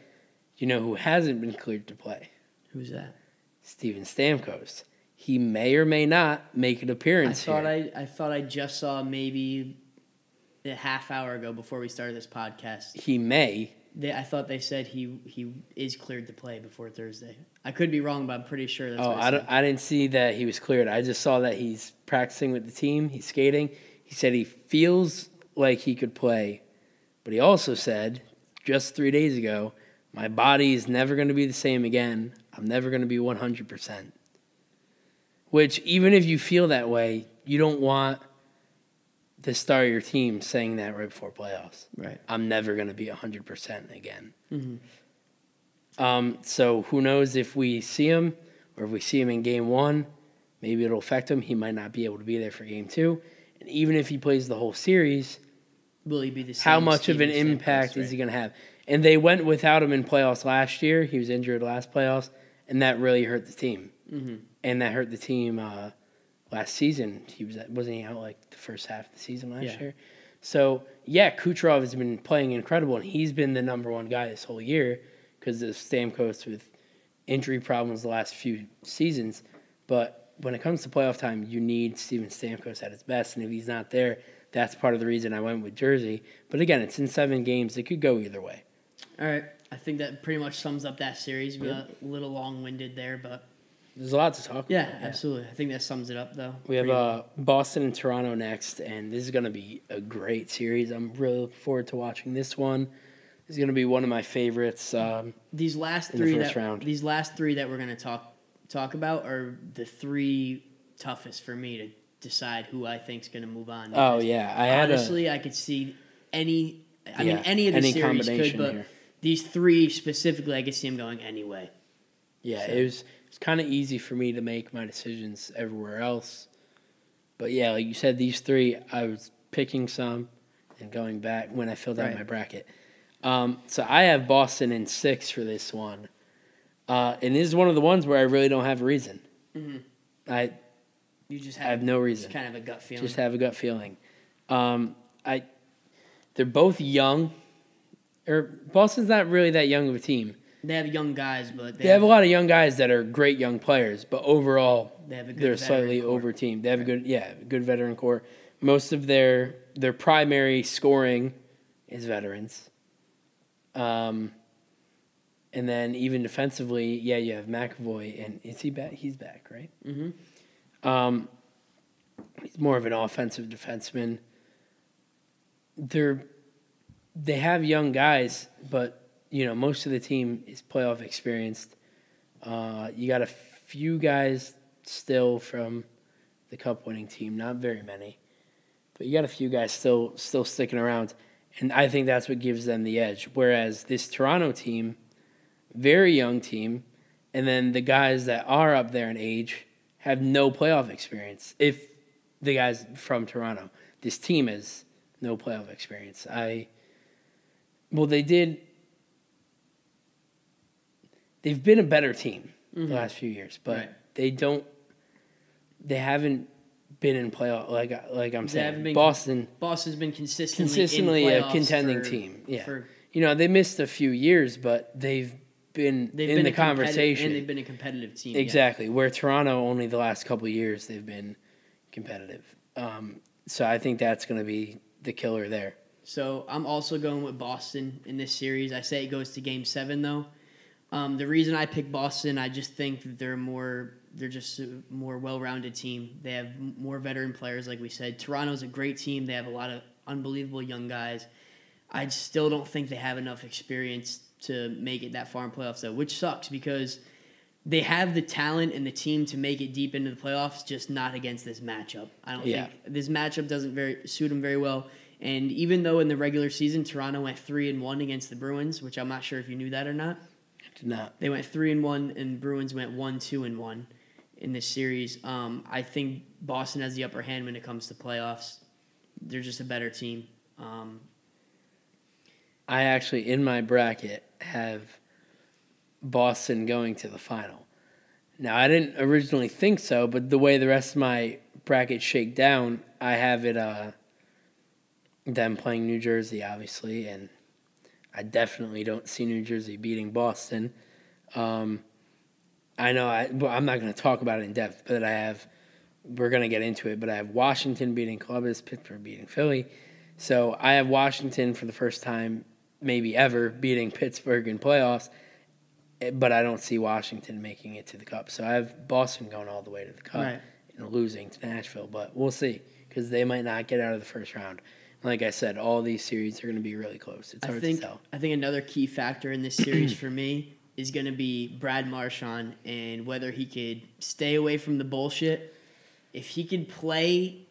You know who hasn't been cleared to play? Who's that? Steven Stamkos. He may or may not make an appearance here. I thought I just saw maybe a half hour ago before we started this podcast. He may. I thought they said he is cleared to play before Thursday. I could be wrong, but I'm pretty sure that's what I didn't see that he was cleared. I just saw that he's practicing with the team. He's skating. He said he feels like he could play, but he also said just 3 days ago, my body is never going to be the same again. I'm never going to be 100%. Which, even if you feel that way, you don't want the star of your team saying that right before playoffs. Right. I'm never going to be 100% again. Mm-hmm. So who knows if we see him or if we see him in game 1, maybe it'll affect him. He might not be able to be there for game 2. And even if he plays the whole series, will he be the same? How much of an impact is he going to have? And they went without him in playoffs last year. He was injured last playoffs, and that really hurt the team. Mm-hmm. And that hurt the team last season. Wasn't he out like the first half of the season last year? So, Kucherov has been playing incredible, and he's been the number one guy this whole year because of Stamkos with injury problems the last few seasons. But when it comes to playoff time, you need Steven Stamkos at his best, and if he's not there, that's part of the reason I went with Jersey. But again, it's in 7 games. It could go either way. All right. I think that pretty much sums up that series. We got a little long-winded there, but there's a lot to talk about. Yeah, absolutely. I think that sums it up, though. We have Boston and Toronto next, and this is going to be a great series. I'm really looking forward to watching this one. This is going to be one of my favorites. These last 3 that we're going to talk about are the 3 toughest for me to decide who I think is going to move on. Oh yeah, I could see any. I mean, any of the series could, but these 3 specifically, I could see them going anyway. Yeah, so. It was kind of easy for me to make my decisions everywhere else. But yeah, like you said, these 3, I was picking some and going back when I filled out my bracket. So I have Boston in 6 for this one. And this is one of the ones where I really don't have a reason. Mm-hmm. I have no reason. Just kind of a gut feeling. Just have a gut feeling. They're both young. Boston's not really that young of a team. They have young guys, but they have a lot of young guys that are great young players. But overall, they're a slightly over team. They have a good veteran core. Most of their primary scoring is veterans. And then even defensively, you have McAvoy, and is he back? He's back, right? Mm-hmm. He's more of an offensive defenseman. They have young guys, but most of the team is playoff experienced. You got a few guys still from the Cup-winning team, not very many, but you got a few guys still sticking around, and I think that's what gives them the edge. Whereas this Toronto team, very young team, and then the guys that are up there in age have no playoff experience. If the guys from Toronto, this team has no playoff experience. They've been a better team the last few years, but they haven't been in playoff like I'm saying. Boston's been consistently a contending team. Yeah, they missed a few years, but they've been in the conversation, and they've been a competitive team. Exactly, where Toronto only the last couple of years they've been competitive. So I think that's going to be the killer there. So I'm also going with Boston in this series. I say it goes to Game 7 though. The reason I pick Boston, I just think that they're just a more well-rounded team. They have more veteran players, like we said. Toronto's a great team. They have a lot of unbelievable young guys. I still don't think they have enough experience to make it that far in playoffs, though, which sucks because they have the talent and the team to make it deep into the playoffs, just not against this matchup. I don't think this matchup doesn't suit them very well. And even though in the regular season Toronto went 3-1 against the Bruins, which I'm not sure if you knew that or not. I did not. They went 3-1, and Bruins went 1-2-1 in this series. I think Boston has the upper hand when it comes to playoffs. They're just a better team. I actually, in my bracket, have Boston going to the final. Now, I didn't originally think so, but the way the rest of my bracket shake down, I have it them playing New Jersey, obviously, and I definitely don't see New Jersey beating Boston. I know I'm not going to talk about it in depth, but we're going to get into it, but I have Washington beating Columbus, Pittsburgh beating Philly. So I have Washington for the first time, maybe ever, beating Pittsburgh in playoffs, but I don't see Washington making it to the Cup. So I have Boston going all the way to the Cup and losing to Nashville, but we'll see because they might not get out of the first round. And like I said, all these series are going to be really close. It's hard to tell. I think another key factor in this series for me is going to be Brad Marchand and whether he could stay away from the bullshit. If he could play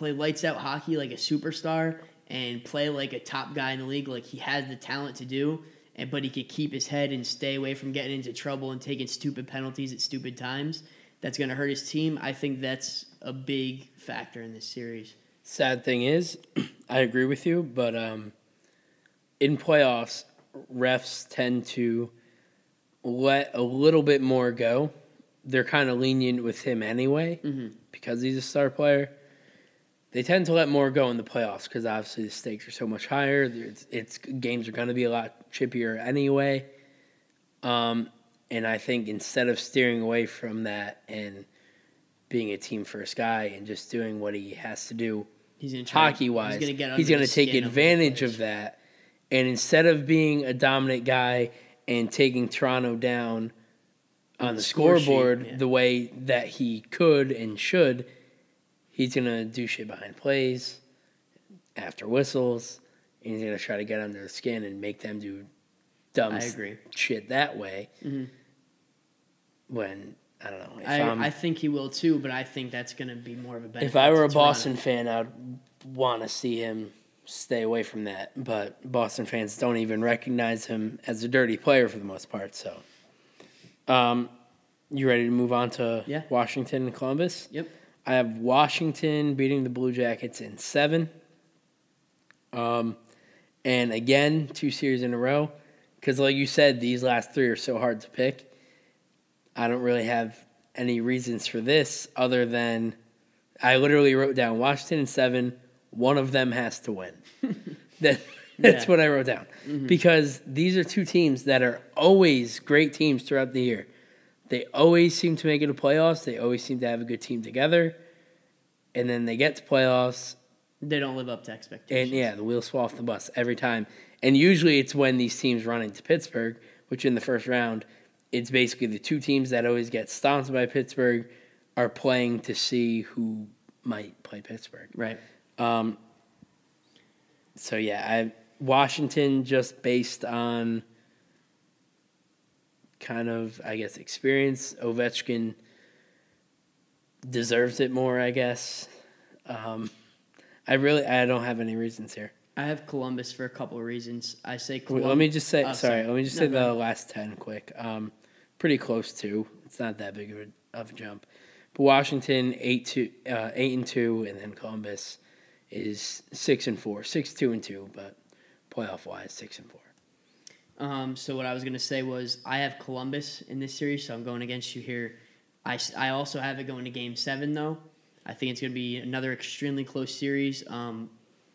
lights out hockey like a superstar and play like a top guy in the league like he has the talent to do, but he could keep his head and stay away from getting into trouble and taking stupid penalties at stupid times, that's going to hurt his team. I think that's a big factor in this series. Sad thing is, I agree with you, but in playoffs, refs tend to let a little bit more go. They're kind of lenient with him anyway because he's a star player. They tend to let more go in the playoffs because obviously the stakes are so much higher. Games are going to be a lot chippier anyway. And I think instead of steering away from that and being a team-first guy and just doing what he has to do hockey-wise, he's going to take advantage of that. And instead of being a dominant guy and taking Toronto down on the scoreboard the way that he could and should, he's going to do shit behind plays, after whistles, and he's going to try to get under the skin and make them do dumb shit that way. When, I don't know. I think he will too, but I think that's going to be more of a benefit. If I were a Boston fan, I'd want to see him stay away from that. But Boston fans don't even recognize him as a dirty player for the most part. So, you ready to move on to Washington and Columbus? Yep. I have Washington beating the Blue Jackets in 7. And again, 2 series in a row. Because like you said, these last 3 are so hard to pick. I don't really have any reasons for this other than I literally wrote down Washington in 7. One of them has to win. That's what I wrote down. Because these are 2 teams that are always great teams throughout the year. They always seem to make it to playoffs. They always seem to have a good team together. And then they get to playoffs. They don't live up to expectations. And, the wheels fall off the bus every time. And usually it's when these teams run into Pittsburgh, which in the first round, it's basically the 2 teams that always get stomped by Pittsburgh are playing to see who might play Pittsburgh. Right. So, I Washington just based on kind of, I guess, experience. Ovechkin deserves it more, I guess. I don't have any reasons here. I have Columbus for a couple of reasons. I say Columbus. Let me just say, say the last 10 quick. Pretty close to. It's not that big of a jump. But Washington 8-2, and then Columbus is 6-4, 6-2-2, but playoff wise 6-4. So what I was gonna say was I have Columbus in this series, so I'm going against you here. I also have it going to Game 7 though. I think it's gonna be another extremely close series.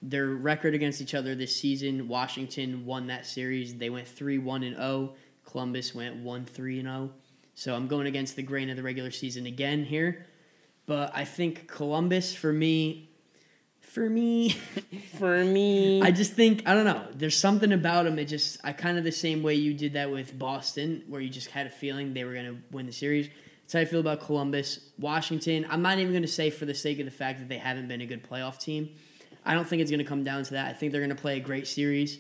Their record against each other this season, Washington won that series. They went 3-1-0. Columbus went 1-3-0. So I'm going against the grain of the regular season again here. But I think Columbus, for me, I just think, I don't know. There's something about them. I kind of the same way you did that with Boston, where you just had a feeling they were going to win the series. That's how I feel about Columbus. Washington, I'm not even going to say for the sake of the fact that they haven't been a good playoff team. I don't think it's going to come down to that. I think they're going to play a great series.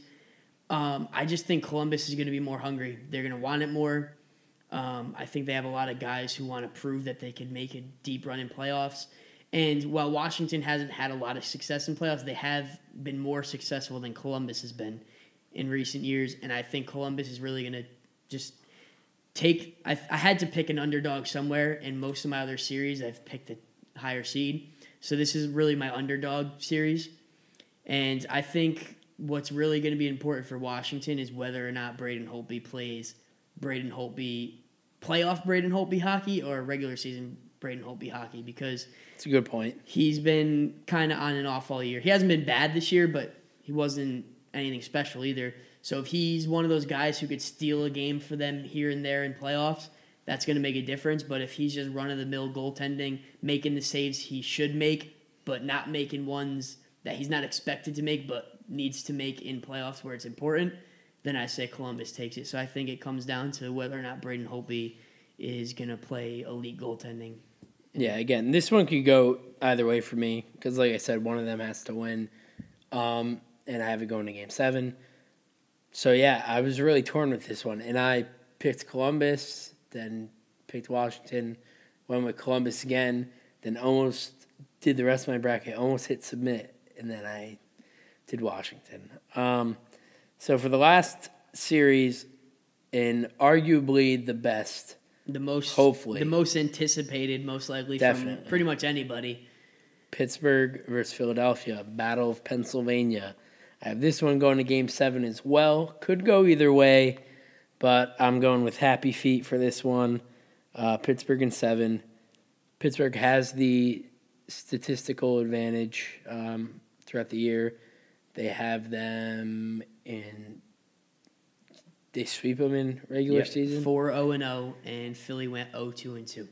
I just think Columbus is going to be more hungry. They're going to want it more. I think they have a lot of guys who want to prove that they can make a deep run in playoffs. And while Washington hasn't had a lot of success in playoffs, they have been more successful than Columbus has been in recent years. And I think Columbus is really going to just take... I had to pick an underdog somewhere. In most of my other series, I've picked a higher seed. So this is really my underdog series. And I think what's really going to be important for Washington is whether or not Braden Holtby plays playoff Braden Holtby hockey or regular season Braden Holtby hockey, because it's a good point. He's been kind of on and off all year. He hasn't been bad this year, but he wasn't anything special either. So if he's one of those guys who could steal a game for them here and there in playoffs, that's going to make a difference. But if he's just run-of-the-mill goaltending, making the saves he should make, but not making ones that he's not expected to make but needs to make in playoffs where it's important, then I say Columbus takes it. So I think it comes down to whether or not Braden Holtby is going to play elite goaltending. Yeah, again, this one could go either way for me because, like I said, one of them has to win, and I have it going to Game 7. So, yeah, I was really torn with this one, and I picked Columbus, then picked Washington, went with Columbus again, then almost did the rest of my bracket, almost hit submit, and then I did Washington. So for the last series, and arguably the best, hopefully the most anticipated, most likely definitely from pretty much anybody, Pittsburgh versus Philadelphia, Battle of Pennsylvania. I have this one going to Game 7 as well. Could go either way, but I'm going with happy feet for this one. Pittsburgh in 7. Pittsburgh has the statistical advantage throughout the year. They have them in... They sweep them in regular season? 4-0-0, and Philly went 0-2-2.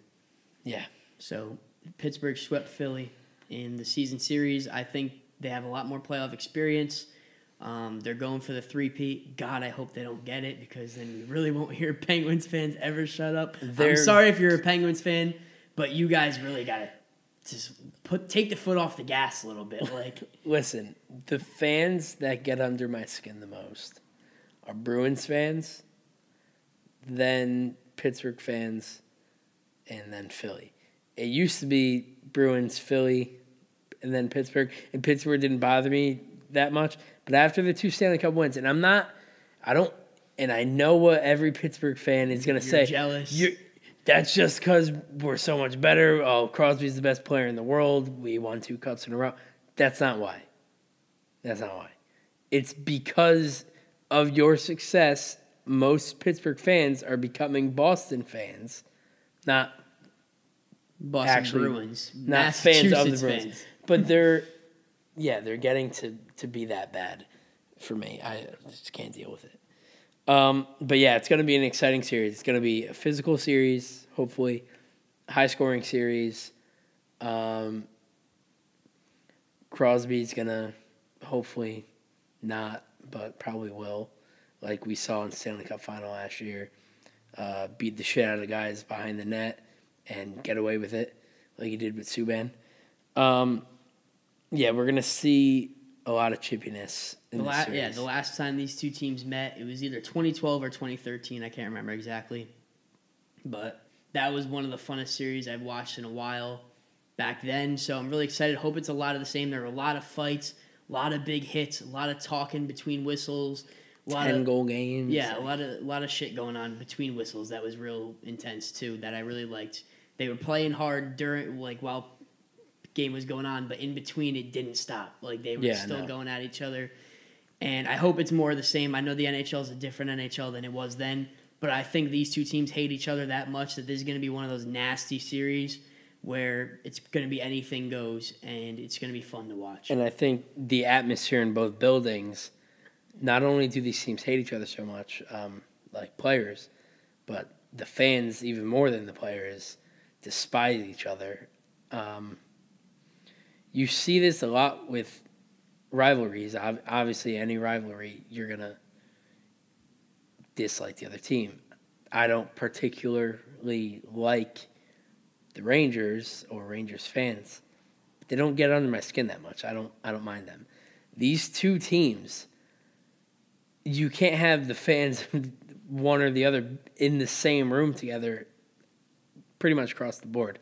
Yeah. So Pittsburgh swept Philly in the season series. I think they have a lot more playoff experience. They're going for the three-peat. God, I hope they don't get it, because then we really won't hear Penguins fans ever shut up. I'm sorry if you're a Penguins fan, but you guys really got to just take the foot off the gas a little bit. Like, listen, the fans that get under my skin the most are Bruins fans, then Pittsburgh fans, and then Philly. It used to be Bruins, Philly, and then Pittsburgh, and Pittsburgh didn't bother me that much. But after the 2 Stanley Cup wins, and I know what every Pittsburgh fan is going to say. Jealous. That's just because we're so much better. Oh, Crosby's the best player in the world. We won 2 cups in a row. That's not why. It's because of your success. Most Pittsburgh fans are becoming Boston fans, not Boston Bruins, not fans of the Bruins. But they're getting to be that bad for me. I just can't deal with it. But yeah, it's going to be an exciting series. It's going to be a physical series, hopefully, high-scoring series. Crosby's going to hopefully not, but probably will, like we saw in the Stanley Cup final last year, beat the shit out of the guys behind the net and get away with it like he did with Subban. Yeah, we're going to see a lot of chippiness in this series. Yeah, the last time these two teams met, it was either 2012 or 2013. I can't remember exactly. But that was one of the funnest series I've watched in a while back then. So I'm really excited. Hope it's a lot of the same. There were a lot of fights, a lot of big hits, a lot of talking between whistles. 10-goal games. Yeah, a lot of shit going on between whistles. That was real intense, too, that I really liked. They were playing hard while game was going on, but in between it didn't stop. Like, they were still going at each other. And I hope it's more of the same. I know the NHL is a different NHL than it was then, but I think these two teams hate each other that much that this is going to be one of those nasty series where it's going to be anything goes, and it's going to be fun to watch. And I think the atmosphere in both buildings, not only do these teams hate each other so much, like players, but the fans, even more than the players, despise each other. You see this a lot with rivalries. Obviously, any rivalry, you're going to dislike the other team. I don't particularly like the Rangers or Rangers fans, they don't get under my skin that much. I don't mind them. These two teams, you can't have the fans, one or the other, in the same room together pretty much across the board.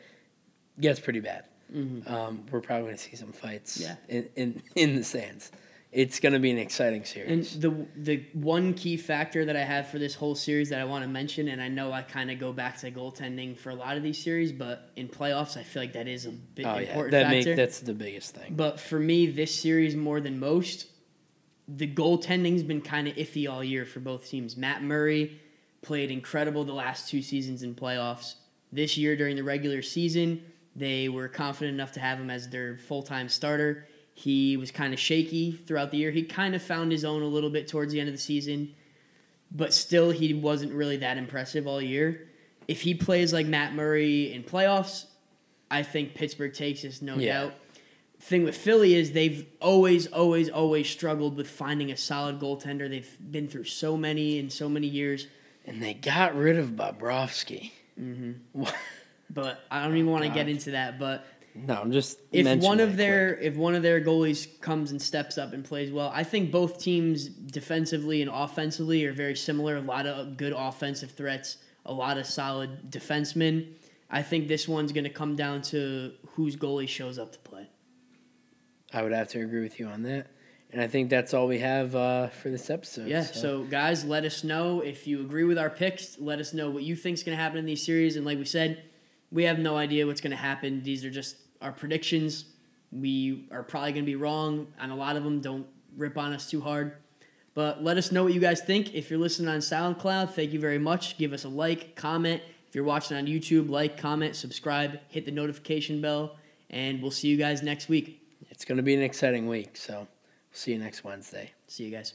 It gets pretty bad. We're probably going to see some fights in the stands. It's going to be an exciting series. And the one key factor that I have for this whole series that I want to mention, and I know I kind of go back to goaltending for a lot of these series, but in playoffs, I feel like that is a big important factor. That's the biggest thing. But for me, this series more than most, the goaltending's been kind of iffy all year for both teams. Matt Murray played incredible the last 2 seasons in playoffs. This year during the regular season, they were confident enough to have him as their full-time starter. He was kind of shaky throughout the year. He kind of found his own a little bit towards the end of the season, but still he wasn't really that impressive all year. If he plays like Matt Murray in playoffs, I think Pittsburgh takes this, no doubt. The thing with Philly is they've always struggled with finding a solid goaltender. They've been through so many in so many years. And they got rid of Bobrovsky. But I don't even want to get into that, but no, I'm just if one of their goalies comes and steps up and plays well, I think both teams defensively and offensively are very similar. A lot of good offensive threats, a lot of solid defensemen. I think this one's going to come down to whose goalie shows up to play. I would have to agree with you on that. And I think that's all we have for this episode. Yeah, so guys, let us know if you agree with our picks. Let us know what you think is going to happen in these series. And like we said, we have no idea what's going to happen. These are just our predictions. We are probably going to be wrong on a lot of them. Don't rip on us too hard. But let us know what you guys think. If you're listening on SoundCloud, thank you very much. Give us a like, comment. If you're watching on YouTube, like, comment, subscribe, hit the notification bell, and we'll see you guys next week. It's going to be an exciting week, so see you next Wednesday. See you guys.